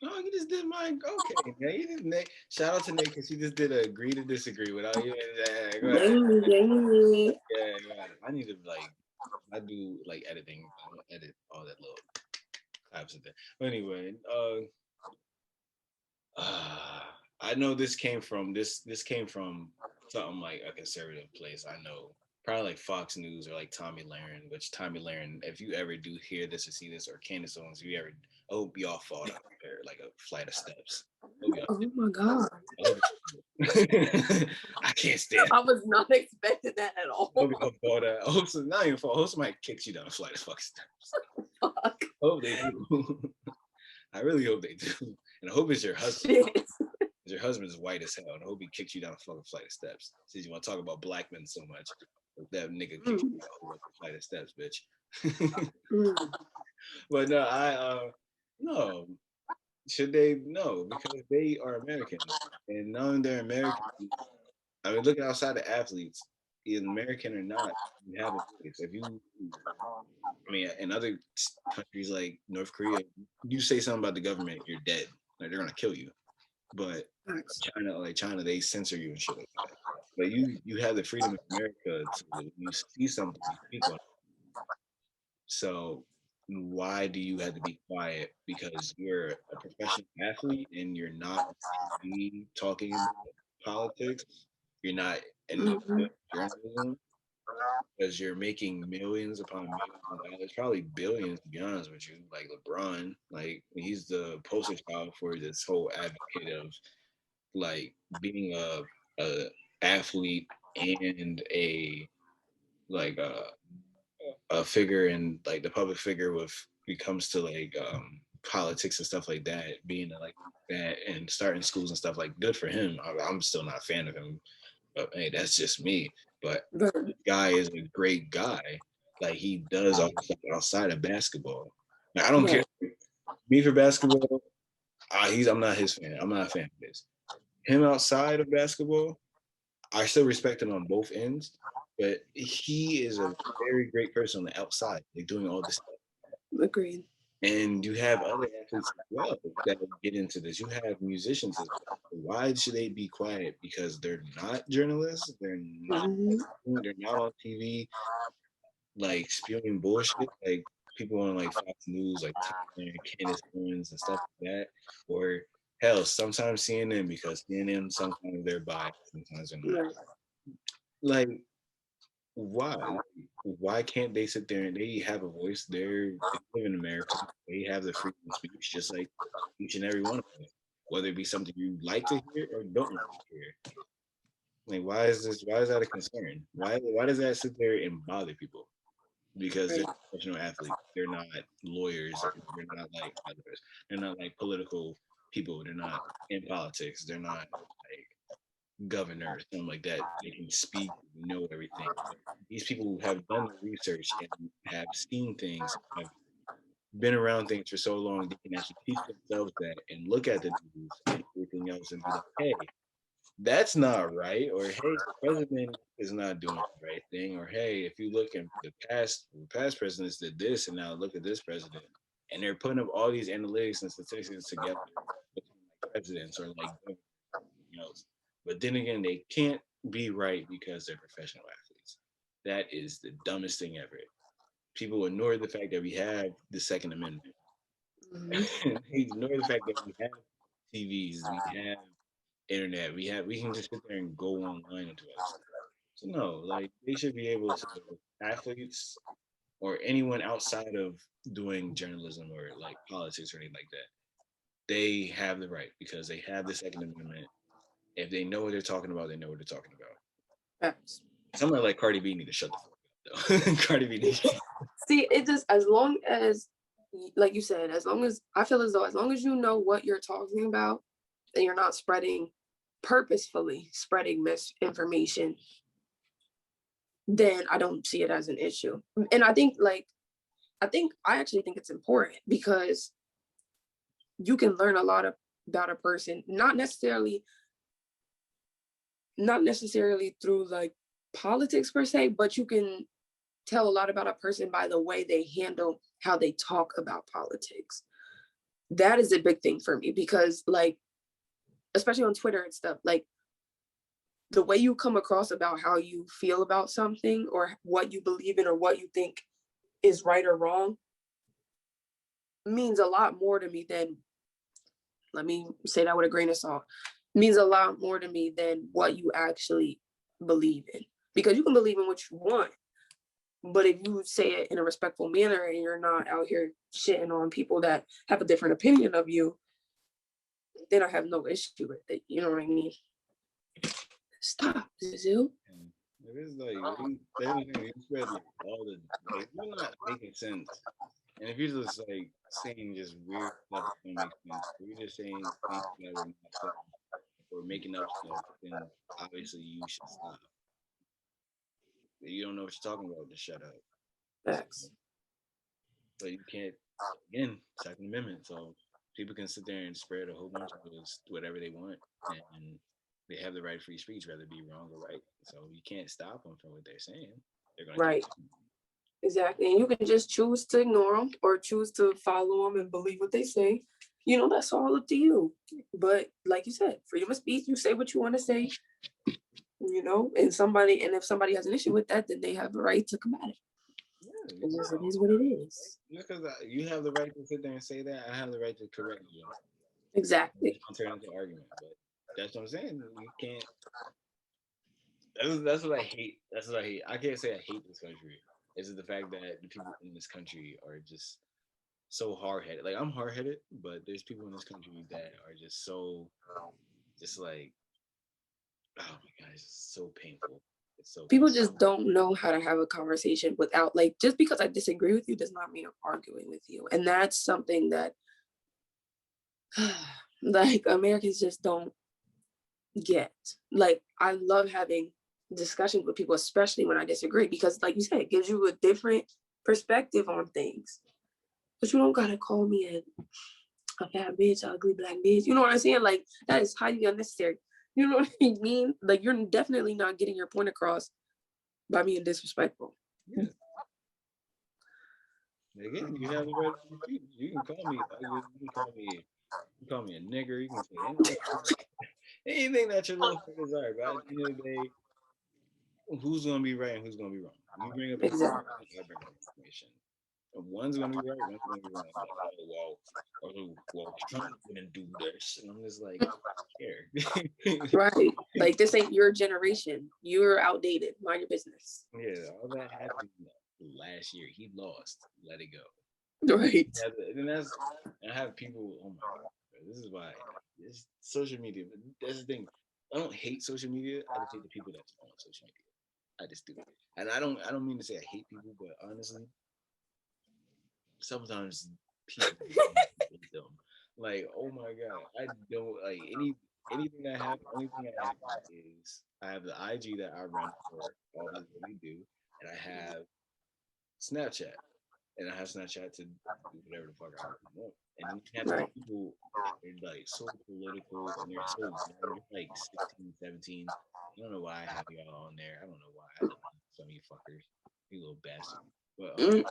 Oh, you just did mine. Okay, man. You did Nick. Shout out to Nick because she just did a agree to disagree without you. Yeah, I need to I do like editing. I edit all that little claps in there. But anyway, I know this came from something like a conservative place. I know probably like Fox News or like Tommy Lahren, which Tommy Lahren, if you ever do hear this or see this, or Candace Owens, if you ever, I hope y'all fall down there like a flight of steps. Oh my god! I can't stand. I was not expecting that at all. I hope so. Not even fall. I hope somebody kicks you down a flight of fucking steps. Fuck. Hope they do. I really hope they do, and I hope it's your husband. Your husband is white as hell, and I hope he kicks you down a fucking flight of steps. Since you want to talk about black men so much, that nigga kicks you down a flight of steps, bitch. But no, no. Should they? No, because they are American, and knowing they're American, I mean, look outside the athletes, either American or not, you have a place. If you, I mean, in other countries like North Korea, you say something about the government, you're dead. Like they're gonna kill you. But China, they censor you and shit like that. But you have the freedom of America to you see something, you speak on it. So why do you have to be quiet because you're a professional athlete and you're not talking politics? You're not and not journalism, because you're making millions upon millions of dollars, probably billions to be honest with you. Like LeBron, like he's the poster child for this whole advocate of like being a athlete and like a figure and like the public figure with when it comes to like politics and stuff like that, being like that and starting schools and stuff. Like good for him. I'm still not a fan of him, but hey, that's just me. But Right. guy is a great guy. Like he does all the stuff outside of basketball. Now, I don't care. Right. Me for basketball, I'm not his fan. I'm not a fan of his. Him outside of basketball, I still respect him on both ends, but he is a very great person on the outside, like doing all this stuff. Agreed. And you have other athletes as well that get into this. You have musicians as well. Why should they be quiet? Because they're not journalists. Mhm. They're not on TV like spewing bullshit. Like people on like Fox News, like Tyler and Candace Owens and stuff like that. Or hell, sometimes CNN because CNN sometimes they're biased, sometimes they're not. Right. Like why? Why can't they sit there and they have a voice? They live in America. They have the freedom of speech, just like each and every one of us. Whether it be something you like to hear or don't like to hear. Like, why is this? Why is that a concern? Why does that sit there and bother people? Because they're Right. professional athletes. They're not lawyers. They're not like others. They're not like political people. They're not in politics. They're not like governor or something like that. They can speak, know everything. But these people who have done the research and have seen things, have been around things for so long, they can actually teach themselves that and look at the news and everything else and be like, hey, that's not right. Or hey, the president is not doing the right thing. Or hey, if you look at the past presidents did this and now look at this president. And they're putting up all these analytics and statistics together between like presidents or like else. But then again, they can't be right because they're professional athletes. That is the dumbest thing ever. People ignore the fact that we have the Second Amendment. Mhm. They ignore the fact that we have TVs, we have internet, we can just sit there and go online and do all this stuff. So no, like they should be able to athletes or anyone outside of doing journalism or like politics or anything like that. They have the right because they have the Second Amendment. If they know what they're talking about, they know what they're talking about. Facts. Somebody like Cardi B need to shut the fuck up though. Cardi B needs to. See, it just as long as, like you said, as long as I feel as though as long as you know what you're talking about and you're not purposefully spreading misinformation, then I don't see it as an issue. And I actually think it's important because you can learn a lot about a person, not necessarily through like politics per se, but you can tell a lot about a person by the way they handle how they talk about politics. That is a big thing for me because like especially on Twitter and stuff, like the way you come across about how you feel about something or what you believe in or what you think is right or wrong means a lot more to me than, let me say that with a grain of salt, means a lot more to me than what you actually believe in. Because you can believe in what you want, but if you say it in a respectful manner and you're not out here shitting on people that have a different opinion of you, then I have no issue with it. You know what I mean? Stop, Zoo. And it is like everything you spread like all the like you're not making sense. And if you're just like saying just weird stuff that don't make sense, or you're just saying things that are not said or making up stuff, then obviously you should stop. If you don't know what you're talking about, just shut up. Facts. But you can't again, Second Amendment. So people can sit there and spread a whole bunch of whatever they want, and they have the right to free speech, whether it be wrong or right. So you can't stop them from what they're saying. They're gonna keep Right. Exactly. And you can just choose to ignore them or choose to follow them and believe what they say. You know, that's all up to you. But like you said, freedom of speech, you say what you want to say, and if somebody has an issue with that, then they have a right to combat it. yeah, It is what it is. just because you have the right to sit there and say that, I have the right to correct you. It's Exactly. gonna turn into an argument, but that's what I'm saying. You can't. That's what I hate. That's what I hate. I can't say I hate this country. It's the fact that the people in this country are just so hard headed. Like I'm hard headed, but there's people in this country that are just so, just like, oh my god, it's just so painful. It's so People painful. just don't know how to have a conversation without, like, just because I disagree with you does not mean I'm arguing with you. And that's something that like Americans just don't get. Like, I love having discussions with people, especially when I disagree, because like you said, it gives you a different perspective on things. But you don't gotta call me a fat bitch, a ugly black bitch. You know what I'm saying? Like, that is highly unnecessary. You know what I mean? Like, you're definitely not getting your point across by being disrespectful. Yeah. Again, you have the right to speak. You can call me ugly. You can call me a nigger. You can say anything that your little friend desire. But at the end of the day, who's gonna be right and who's gonna be wrong? You bring up information, Exactly. I bring up information. And one's gonna be right, one's gonna be wrong. Like, well, Trump didn't do this, and I'm just like, here. Right. Like, this ain't your generation. You're outdated. Mind your business. Yeah, all that happened last year. He lost. Let it go. Right. Yeah, and I have people. Oh my god, this is why this social media. That's the thing. I don't hate social media. I just hate the people that's on social media. I just do. And I don't mean to say I hate people, but honestly, sometimes people hate them. Like, oh my god, I don't like anything that happens. Only thing I have is I have the IG that I run for all this that we do, and I have Snapchat, and I have Snapchat to do whatever the fuck I want. And then you have these Right. people that are like so political and they're so young, they're like 16, 17. I don't know why I have y'all on there. I don't know why I love some of you fuckers, you little bastards. But Mm,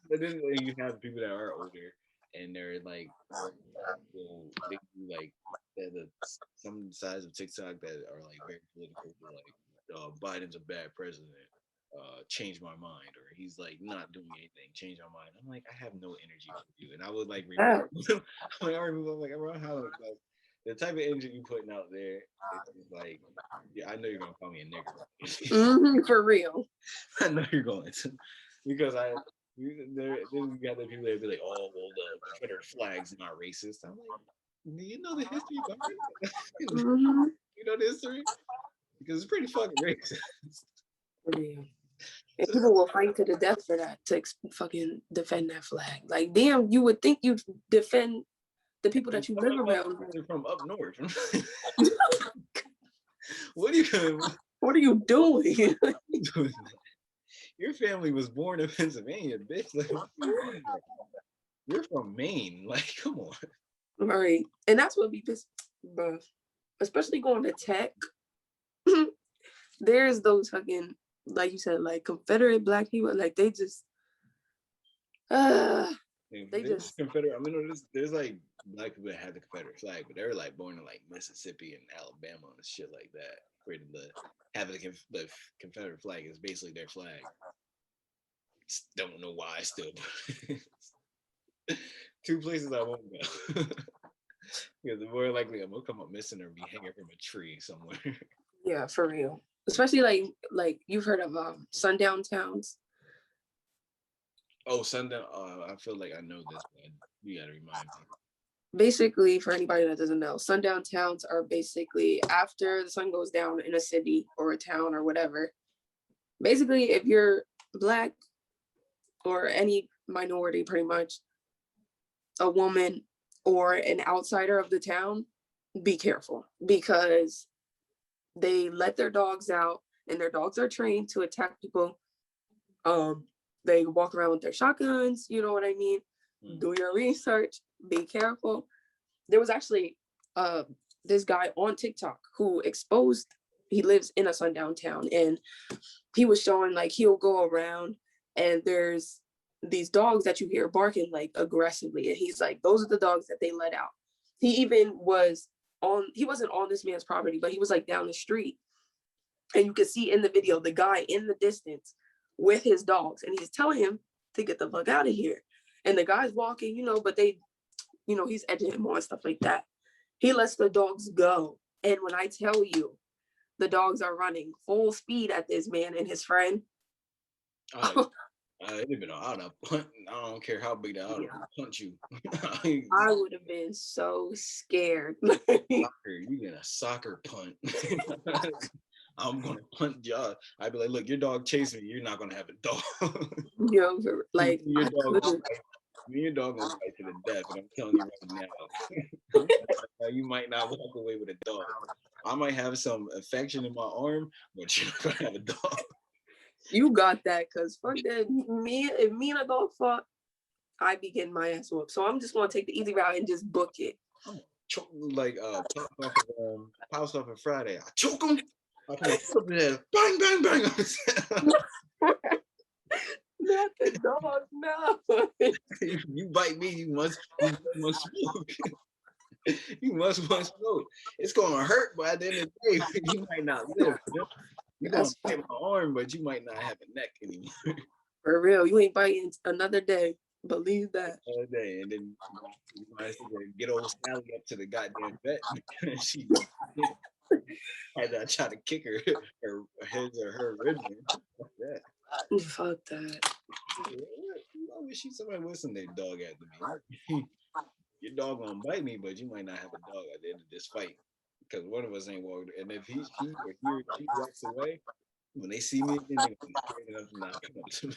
but then you have people that are older and they're like, well, they do like some sides of TikTok that are like very political, like Biden's a bad president, change my mind, or he's like not doing anything, change my mind. I'm like, I have no energy for you, and I would like remove yeah. them. I'm like, I remove them. I'm like, bro, how like the type of energy you putting out there, it's just like, yeah, I know you're gonna call me a nigger. For real. I know you're going to, because then you got the people that be like, oh well, the Confederate flag's not racist. I'm like, do you know the history behind it? Hmm. You know the history because it's pretty fucking racist. For real. And people will fight to the death for that, to fucking defend that flag. Like, damn, you would think you'd defend the people that you Some live of around. they're from up north. What are you doing? What are you doing? Your family was born in Pennsylvania, bitch. Like, what are you doing? You're from Maine. Like, come on. Right. And that's what be pissed, bro. Especially going to tech. There's those fucking, like you said, like Confederate black people, like they just, uh, they There's just, Confederate. I mean, there's like black people that had the Confederate flag, but they were like born in like Mississippi and Alabama and shit like that. Created having the Confederate flag is basically their flag. Don't know why still. Two places I won't go. Because the more likely I'm gonna come up missing or be hanging from a tree somewhere. yeah, for real. Especially like you've heard of sundown towns. Oh, sundown. I feel like I know this, but you gotta remind me. Basically, for anybody that doesn't know, sundown towns are basically after the sun goes down in a city or a town or whatever. Basically, if you're black or any minority, pretty much, a woman or an outsider of the town, be careful, because they let their dogs out and their dogs are trained to attack people. Um, they walk around with their shotguns, you know what I mean? Do your research, be careful. There was actually this guy on TikTok who exposed, he lives in a sundown town, and he was showing like he'll go around and there's these dogs that you hear barking like aggressively. And he's like, those are the dogs that they let out. He even he wasn't on this man's property, but he was like down the street. And you could see in the video the guy in the distance with his dogs, and he's telling him to get the fuck out of here. And the guy's walking, but he's edging him on, stuff like that. He lets the dogs go. And when I tell you, the dogs are running full speed at this man and his friend. It'd have been an auto punt. I don't care how big the auto punch you. I would have been so scared. You get a soccer punt. I'm gonna punt y'all. I'd be like, look, your dog chasing me. You're not gonna have a dog. Yo, like your dog gonna fight to the death, and I'm telling you right now, you might not walk away with a dog. I might have some affection in my arm, but you're not gonna have a dog. You got that, cause fuck that. If me and a dog fought, I'd be getting my ass whooped. So I'm just gonna take the easy route and just book it. Like pops off on Friday. I choke him. I put up in there. Bang, bang, bang. Not the dog, no. You bite me, you must smoke. You must want smoke. It's gonna hurt, but at the end of the day, you might not live. You're gonna bite my arm, but you might not have a neck anymore. For real, you ain't biting another day. Believe that. Another day, and then you might get old Sally up to the goddamn vet. She had to try to kick her head or her ribs. Fuck that. Fuck that. I wish somebody listen to their dog after me. Your dog gonna bite me, but you might not have a dog at the end of this fight. Because one of us ain't walked. And if he or she walks away, when they see me again, they're gonna be scared enough to not come up to me.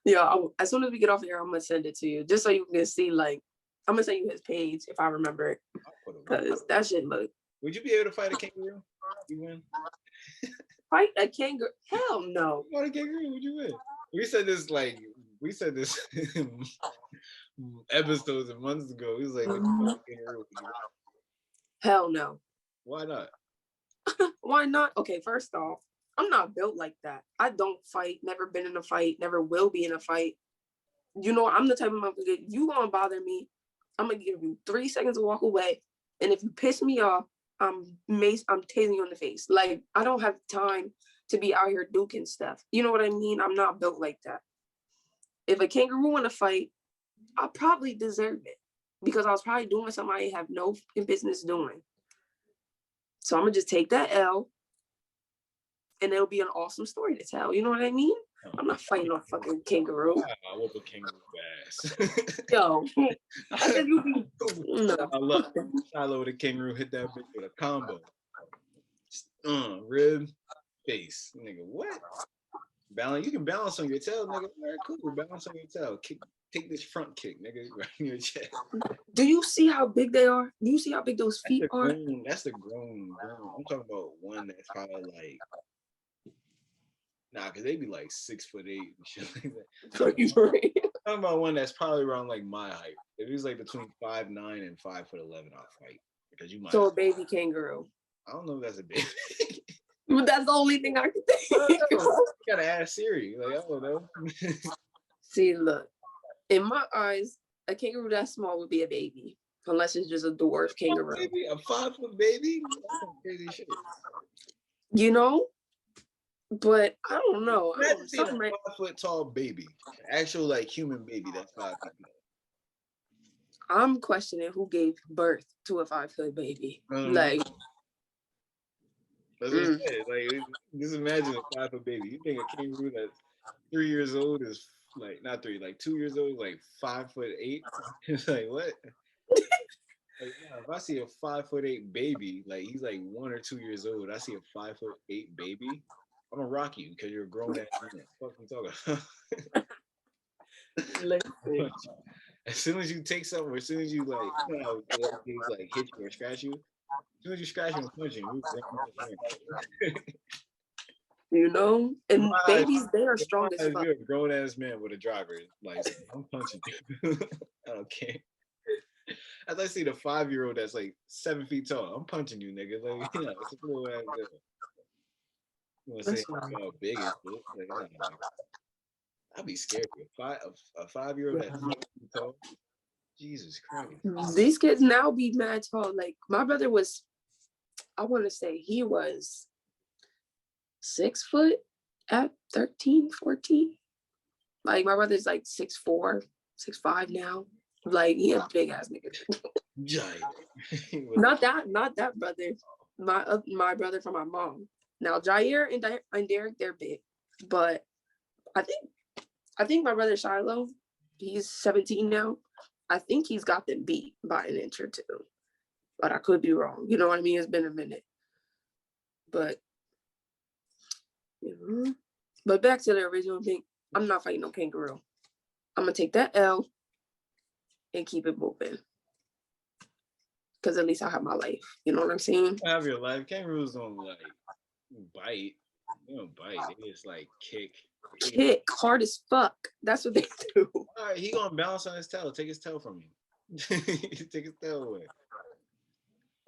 Yeah, as soon as we get off here, I'm gonna send it to you, just so you can see. Like, I'm gonna send you his page if I remember it, because that shit look. Would you be able to fight a kangaroo? You win. Fight a kangaroo? Hell no. Fight a kangaroo? Would you win? We said this episodes and months ago. He was like, kangaroo. Hell no. Why not? Why not? Okay, first off, I'm not built like that. I don't fight, never been in a fight, never will be in a fight. You know, I'm the type of motherfucker, if you gonna bother me, I'm gonna give you 3 seconds to walk away. And if you piss me off, I'm tasing you in the face. Like, I don't have time to be out here duking stuff. You know what I mean? I'm not built like that. If a kangaroo wanna fight, I probably deserve it, because I was probably doing something I have no business doing. So I'm gonna just take that L, and it'll be an awesome story to tell. You know what I mean? I'm not fighting a fucking kangaroo. I whoop a kangaroo ass. Yo, I said you be. No. I love Shiloh with a kangaroo hit that bitch with a combo. Rib, face, nigga. What? Balance. You can balance on your tail, nigga. Very cool. Balance on your tail. Take this front kick, nigga, right in your chest. Do you see how big they are? Do you see how big those feet are? That's the grown. I'm talking about one that's probably like. Nah, because they be like 6'8" and shit like that. I'm talking about one that's probably around like my height. If he's like between 5'9" and 5'11", I'll fight. Because you might. So a baby kangaroo. I don't know if that's a baby. But that's the only thing I can think. You gotta ask Siri. Like, I don't know. See, look. In my eyes, a kangaroo that small would be a baby. Unless it's just a dwarf kangaroo. A 5-foot baby? That's some crazy shit. You know? But I don't know. Imagine seeing a 5-foot tall baby. Actual like human baby that's 5 feet tall. I'm questioning who gave birth to a 5-foot baby. Like that's what I said. Like, just imagine a 5-foot baby. You think a kangaroo that's 3 years old is like not 3, like 2 years old, like 5'8"? It's like what? Like, yeah, if I see a 5'8" baby, like he's like 1 or 2 years old, I see a 5'8" baby, I'm gonna rock you because you're a grown ass man. What the fuck you talking about? As soon as you take something, or as soon as you like, you know, like hit you or scratch you, as soon as you scratch and punch you, you know, and babies, they are strong as fuck. You're a grown ass man with a driver license. I'm punching you. I don't care. As I see the 5-year-old that's like 7 feet tall, I'm punching you, nigga. Like, you know, it's a little ass girl. You want to say how big is it? Like, I'd be scared. A 5-year-old that's 7 feet tall. Jesus Christ. These kids now be mad tall. Like, my brother was, I want to say he was 6 foot at 13, 14. Like, my brother's like 6'4", 6'5" now. Like, he a big ass nigga. Giant. Not that brother. my brother from my mom. Now Jair and Derek, they're big, but I think my brother Shiloh, he's 17 now. I think he's got them beat by an inch or two, but I could be wrong. You know what I mean? It's been a minute, but but back to the original thing. I'm not fighting no kangaroo. I'm gonna take that L and keep it moving. Because at least I have my life. You know what I'm saying? Have your life. Kangaroos don't like bite. They don't bite. They just like kick. Kick hard as fuck. That's what they do. All right, he gonna bounce on his tail. Take his tail from you. Take his tail away.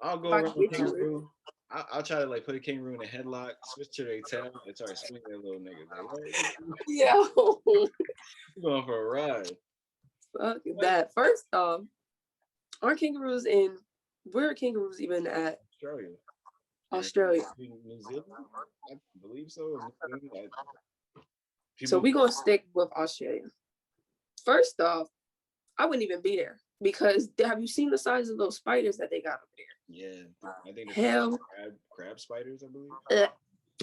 I'll go around the kangaroo. I'll try to like put a kangaroo in a headlock, switch to their tail, and start swinging that little nigga. Like, Yo, you going for a ride? Fuck that. First off, aren't kangaroos in? Where are kangaroos even at? Australia. New Zealand, I believe so. So we gonna stick with Australia. First off, I wouldn't even be there because have you seen the size of those spiders that they got up there? Yeah, I think hell crab spiders, I believe.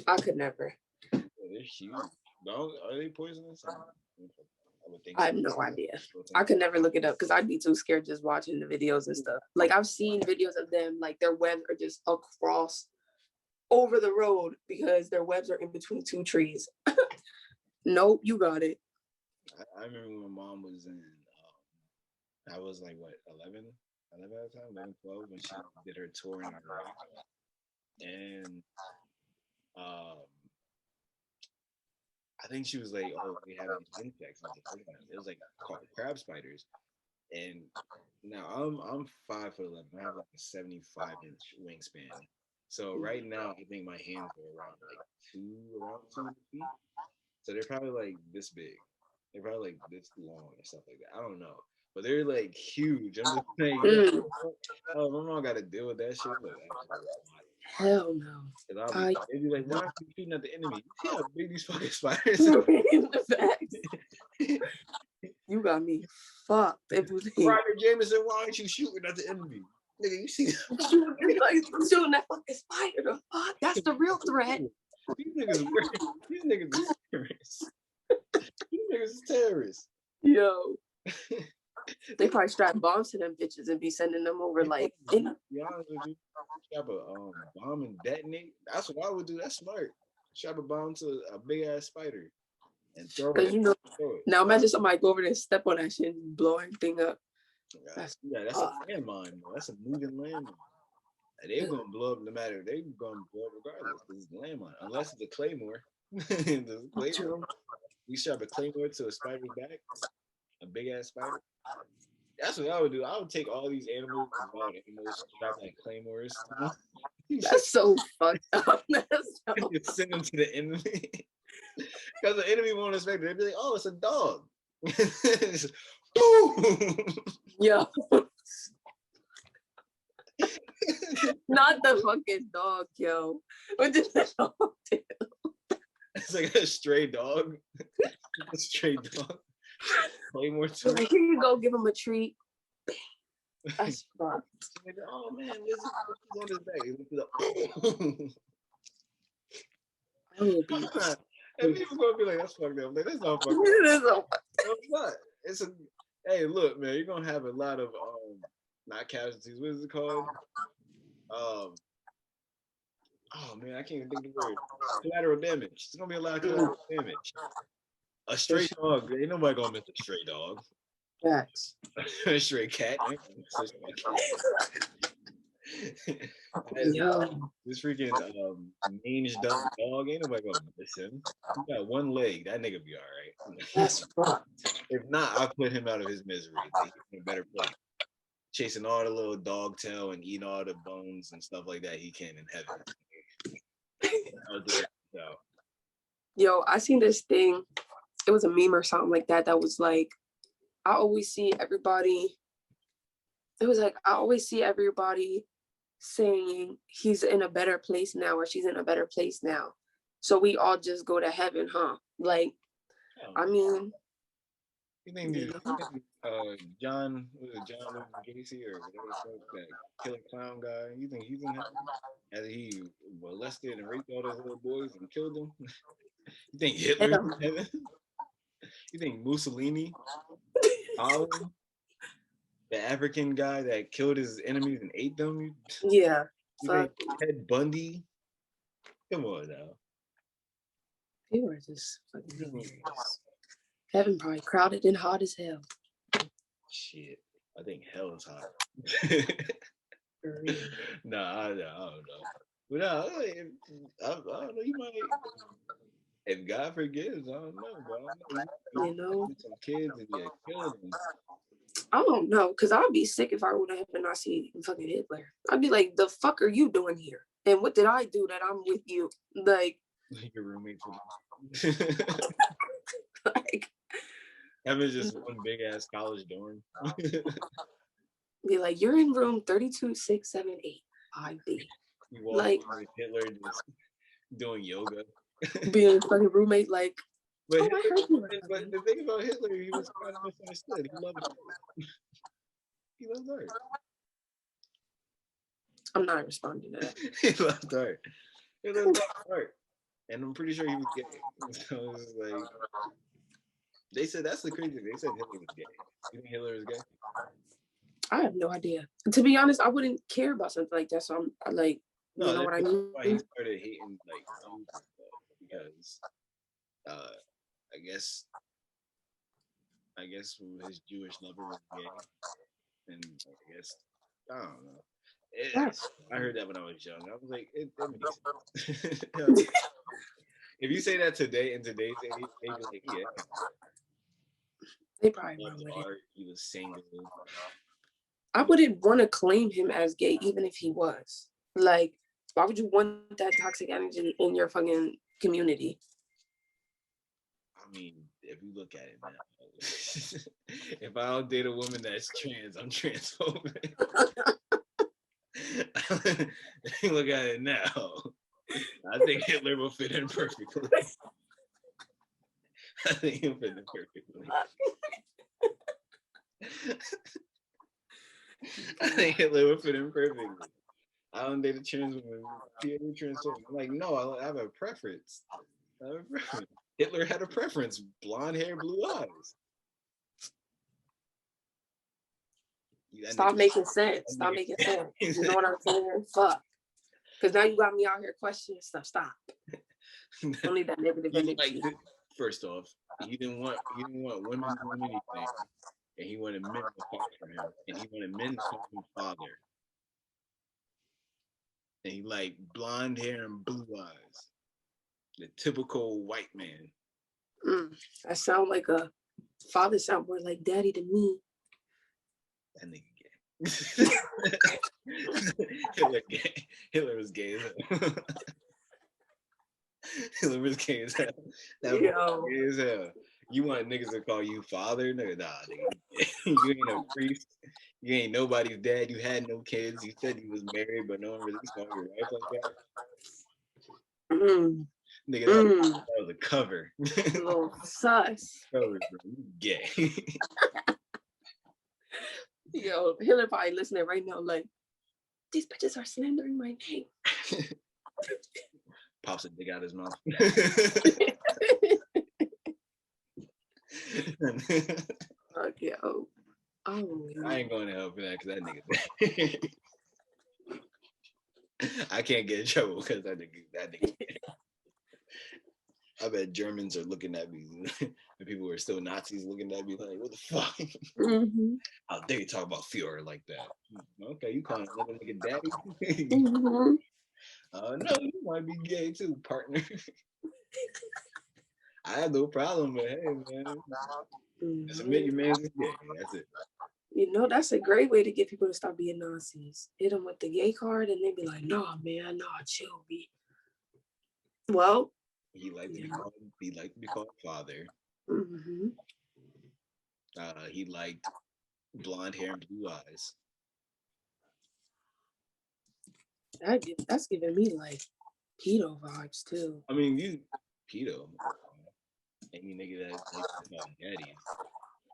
I could never. Yeah, they're huge. No, are they poisonous? I would think. I have no idea. I could never look it up because I'd be too scared just watching the videos and stuff. Like I've seen videos of them, like their webs are just across over the road because their webs are in between two trees. Nope, you got it. I remember when my mom was in, I was like, what, 11 at the time, 11, 12, when she did her tour in Iraq. And I think she was like, oh, we have these insects. It was like called crab spiders. And now I'm 5'11". I have like a 75-inch wingspan. So right now, I think my hands are around 2 feet. So they're probably like this big. They're probably like this long and stuff like that. I don't know. But they're like huge. I'm just saying, oh, my mom got to deal with that shit. Hell no. They'd be like, why are you shooting at the enemy? You see how big these fucking spiders are? You got me fucked. Roger Jameson, why aren't you shooting at the enemy? Nigga, you see that? Shooting that fucking spider. The fuck? That's the real threat. These niggas is terrorists. These niggas is terrorists. Yo. They probably strap bombs to them bitches and be sending them over like. Be honest with you, strap a bomb and detonate. That's what I would do. That's smart. Strap a bomb to a big ass spider and throw it. You know, now imagine somebody go over there and step on that shit and blow everything up. That's a landmine. That's a moving landmine. They're gonna blow up no matter. They're gonna blow up regardless. It's a landmine, unless it's a claymore. We strap a claymore to a spider's back, a big ass spider. That's what I would do. I would take all these animals, strap like claymores. That's so fucked up. Send them to the enemy because the enemy won't expect it. They'd be like, "Oh, it's a dog." Yo. Not the fucking dog, yo. What did the dog do? It's like a stray dog. A stray dog. Claymore too. Like, here you go, give him a treat. That's fucked. Like, oh man, this is on his back. And people gonna be like, that's fucked up. Like, that's not fucked up. It is so It's not. It's a hey, look, man, you're gonna have a lot of not casualties. What is it called? Oh man, I can't even think of the word. Collateral damage. It's gonna be a lot of collateral damage. A stray dog. Ain't nobody gonna miss a stray dog. Cats. A stray cat. This freaking mange dog. Ain't nobody gonna miss him. He got one leg. That nigga be all right. That's fucked. If not, I'll put him out of his misery. He's in a better place. Chasing all the little dog tail and eating all the bones and stuff like that he can in heaven. Yo, I seen this thing. It was a meme or something like that. That was like, I always see everybody. It was like I always see everybody saying he's in a better place now or she's in a better place now. So we all just go to heaven, huh? Like, I mean, You think these, John, was it John Louis Gacy or whatever the fuck, that killer clown guy? You think he's in heaven? As he molested and raped all those little boys and killed them? You think Hitler's Hell, in heaven? You think Mussolini, Stalin, the African guy that killed his enemies and ate them? yeah. You Fuck. think Ted Bundy? Come on now. People are just fucking hilarious. Heaven probably crowded and hot as hell. Shit. I think hell is hot. For real. Nah, I don't know. But no, I don't know. You might, if God forgives, I don't know, bro. I don't know. You know, With some kids and get killed. And, I don't know, because I'd be sick if I would have been Nazi fucking Hitler. I'd be like, the fuck are you doing here? And what did I do that I'm with you? Like, your roommate for like, Heaven's just one big ass college dorm. be like, you're in room 32678. I be You walk like with Hitler just doing yoga. being a fucking roommate. Like, But, oh, I heard you were but coming. the thing about Hitler, he was kind of misunderstood. He loved art. He loved art. I'm not responding to that. He loved art. He loved art. And I'm pretty sure he was gay. So it was like, they said that's the crazy thing. They said Hitler was gay. You think Hitler is gay? I have no idea. To be honest, I wouldn't care about something like that. So I'm like, No, you know what I mean? why he started hating like Jews and stuff, because I guess his Jewish lover was gay, and I guess I don't know. I heard that when I was young. I was like, it makes sense. If you say that today in today's age, they'd be like, yeah, They probably he run loved with art. it. He was single. I wouldn't want to claim him as gay, even if he was. Like, why would you want that toxic energy in your fucking community? I mean, if you look at it now, if I don't date a woman that's trans, I'm transphobic. If you look at it now, I think Hitler will fit in perfectly. I think he'll fit in perfectly. I think Hitler will fit in perfectly. I don't date a trans woman. I'm like, no, I have a preference. Hitler had a preference: blonde hair, blue eyes. Stop making sense. Stop making sense. You know what I'm saying? Fuck. Because now you got me out here questioning stuff. Stop. Don't need that negative energy. First off, he didn't want women doing anything, and he wanted men to fight for him, and he wanted men to call him father. And he liked blonde hair and blue eyes, the typical white man. I sound like a father. Sound more like daddy to me. That nigga gay. Hitler was gay as hell. Hitler was gay as hell. That was gay as hell. You want niggas to call you father? Nigga, nah, nigga. You ain't a priest. You ain't nobody's dad. You had no kids. You said you was married, but no one really saw your wife like that. Nigga, that was a cover. A little sus. Cover, bro. You gay. Yo, Hitler probably listening right now, like, these bitches are slandering my name. Pops a dick out his mouth. Fuck, yo. Oh, I ain't going to hell for that because that nigga. I can't get in trouble because that nigga. I bet Germans are looking at me. The people who are still Nazis looking at me like, what the fuck? How dare you talk about Führer like that? Okay, you calling another nigga daddy? No, you might be gay too, partner. I have no problem, but hey, man. Just admit your man's is gay. That's it. You know, that's a great way to get people to stop being Nazis. Hit them with the gay card and they be like, nah, man, nah, chill, B. Well, he liked to be called father. He liked blonde hair and blue eyes. That's giving me like pedo vibes too. I mean, you pedo. Any nigga that's like daddy.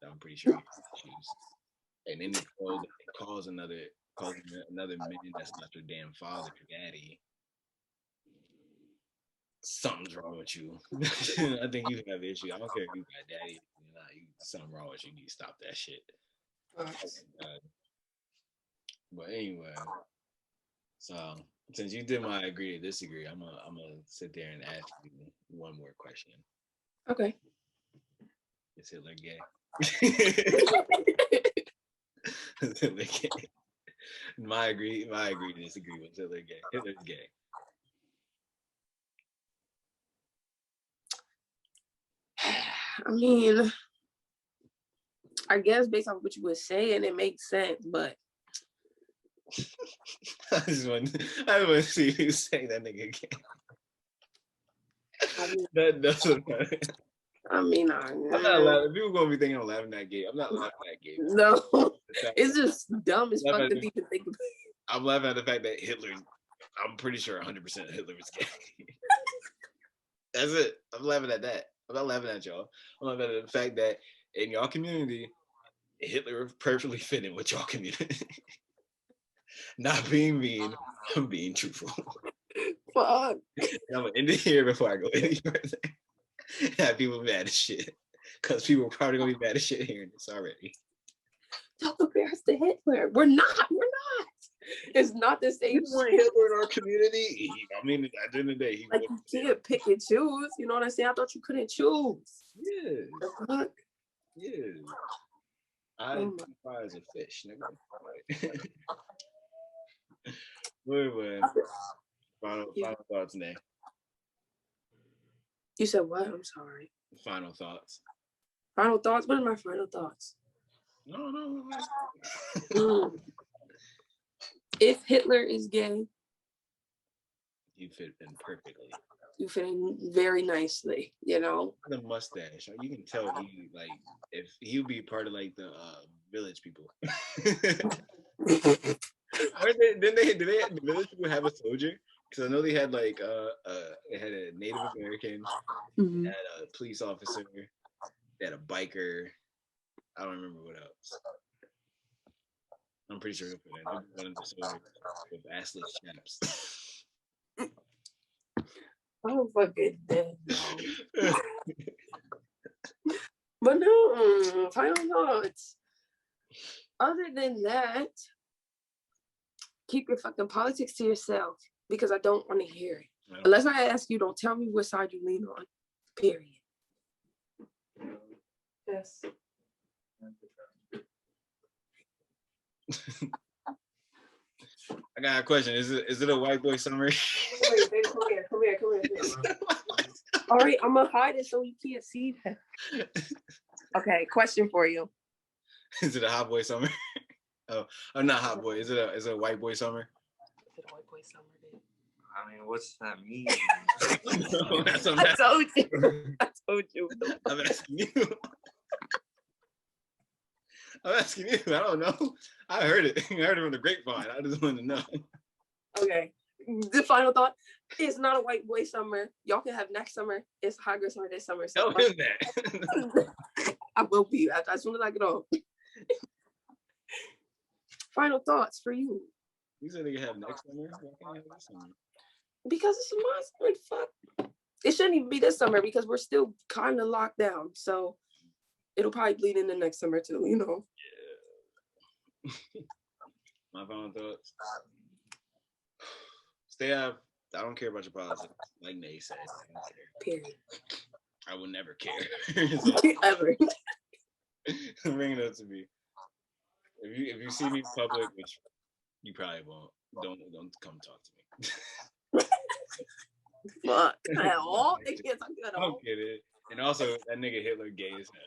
I'm pretty sure he has issues. And then it calls another man that's not your damn father or daddy. Something's wrong with you. I think you have issues. I don't care if you got daddy. Something wrong with you. You need to stop that shit. But anyway, so since you did my agree to disagree, I'm gonna sit there and ask you one more question. Okay. Is Hitler gay? Is Hitler gay? My agree to disagree with Hitler gay. Hitler's gay. I mean, I guess based on what you were saying, it makes sense, but I just want to see you say that nigga gay. I mean, That doesn't matter. I'm not laughing. People gonna be thinking I'm laughing at gay. I'm not laughing at gay. No, it's just dumb as fuck to even think about. I'm laughing at the fact that I'm pretty sure 100% Hitler was gay. That's it. I'm laughing at that. I'm not laughing at y'all. I'm laughing at the fact that in y'all community, Hitler perfectly fit in with y'all community. Not being mean, I'm being truthful. Fuck. I'm gonna end it here before I go any further. Have people mad as shit. Because people are probably gonna be mad as shit hearing this already. Don't compare us to Hitler. We're not. It's not the same. You want Hitler in our community? I mean, at the end of the day, like you can't pick and choose. You know what I'm saying? I thought you couldn't choose. Yeah. The fuck? Yeah. I identify as a fish, nigga. Wait. Final thoughts, Nay. You said what? I'm sorry. Final thoughts. Final thoughts? What are my final thoughts? No. If Hitler is gay, you fit in perfectly. You fit in very nicely, you know. The mustache, you can tell he like if he would be part of like the village people. Did the village people have a soldier? Because I know they had like they had a Native American, they had a police officer, they had a biker. I don't remember what else. I'm pretty sure one of the soldiers with assless chaps. I'm fucking dead. But no, final thoughts. Other than that, keep your fucking politics to yourself because I don't want to hear it. Unless I ask you, don't tell me what side you lean on. Period. Yes. I got a question. Is it a white boy summer? Come here. All right, I'm gonna hide it so you can't see that. Okay, question for you. Is it a hot boy summer? Oh, not hot boy. Is it a white boy summer? Is it a white boy summer, dude? I mean, what's that mean? I told you. I'm asking you. I don't know. I heard it. I heard it from the grapevine. I just wanted to know. Okay. The final thought. It's not a white boy summer. Y'all can have next summer. It's hot girl summer this summer. So is that? I will be as soon as I get off. Final thoughts for you. You said they can have next summer? Why can't I have this summer? Because it's my summer. Fuck. It shouldn't even be this summer because we're still kind of locked down. So it'll probably bleed into next summer too, you know. Yeah. My final thoughts. Stay out. I don't care about your politics. Like Nay said. I don't care. Period. I will never care. Ever. Bring it up to me. If you see me in public, which you probably won't, don't come talk to me. Fuck. At all? They can't talk to you at all. I don't get it. And also, that nigga Hitler gay as hell.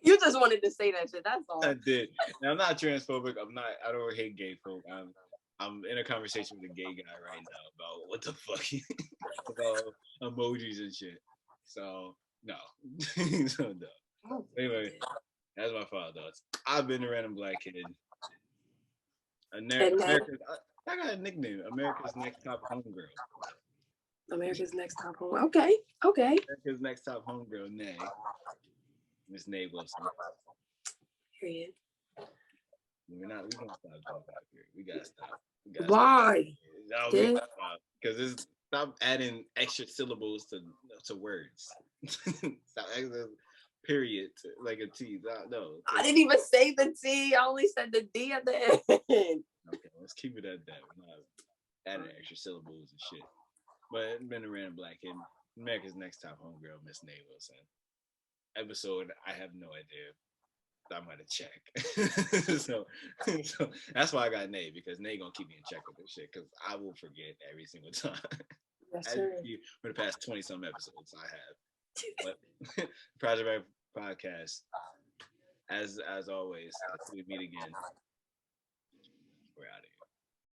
You just wanted to say that shit. That's all. I did. Now, I'm not transphobic. I don't hate gay folk. I'm in a conversation with a gay guy right now about what the fuck about emojis and shit. So no. So no. Anyway, that's my final thoughts. I've been a random black kid. I got a nickname. America's Next Top Homegirl. America's Next Top Home. Okay. America's Next Top Homegirl, Nay. Miss Nay Wilson. Period. We gonna stop talking about it. We gotta stop. Why? No, we gotta stop because it's stop adding extra syllables to words. Stop adding a period to, like a T. No. I didn't even say the T. I only said the D at the end. Okay, let's keep it at that. We're not adding extra syllables and shit. But it's been a random black kid. America's Next Top Homegirl, Miss Nay Wilson. Episode, I have no idea. I'm gonna check. so that's why I got Nay, because Nay gonna keep me in check with this shit, because I will forget every single time. Yes, sir. For the past 20 some episodes I have. But Project Rap Podcast, as always, until we meet again, we're out of here.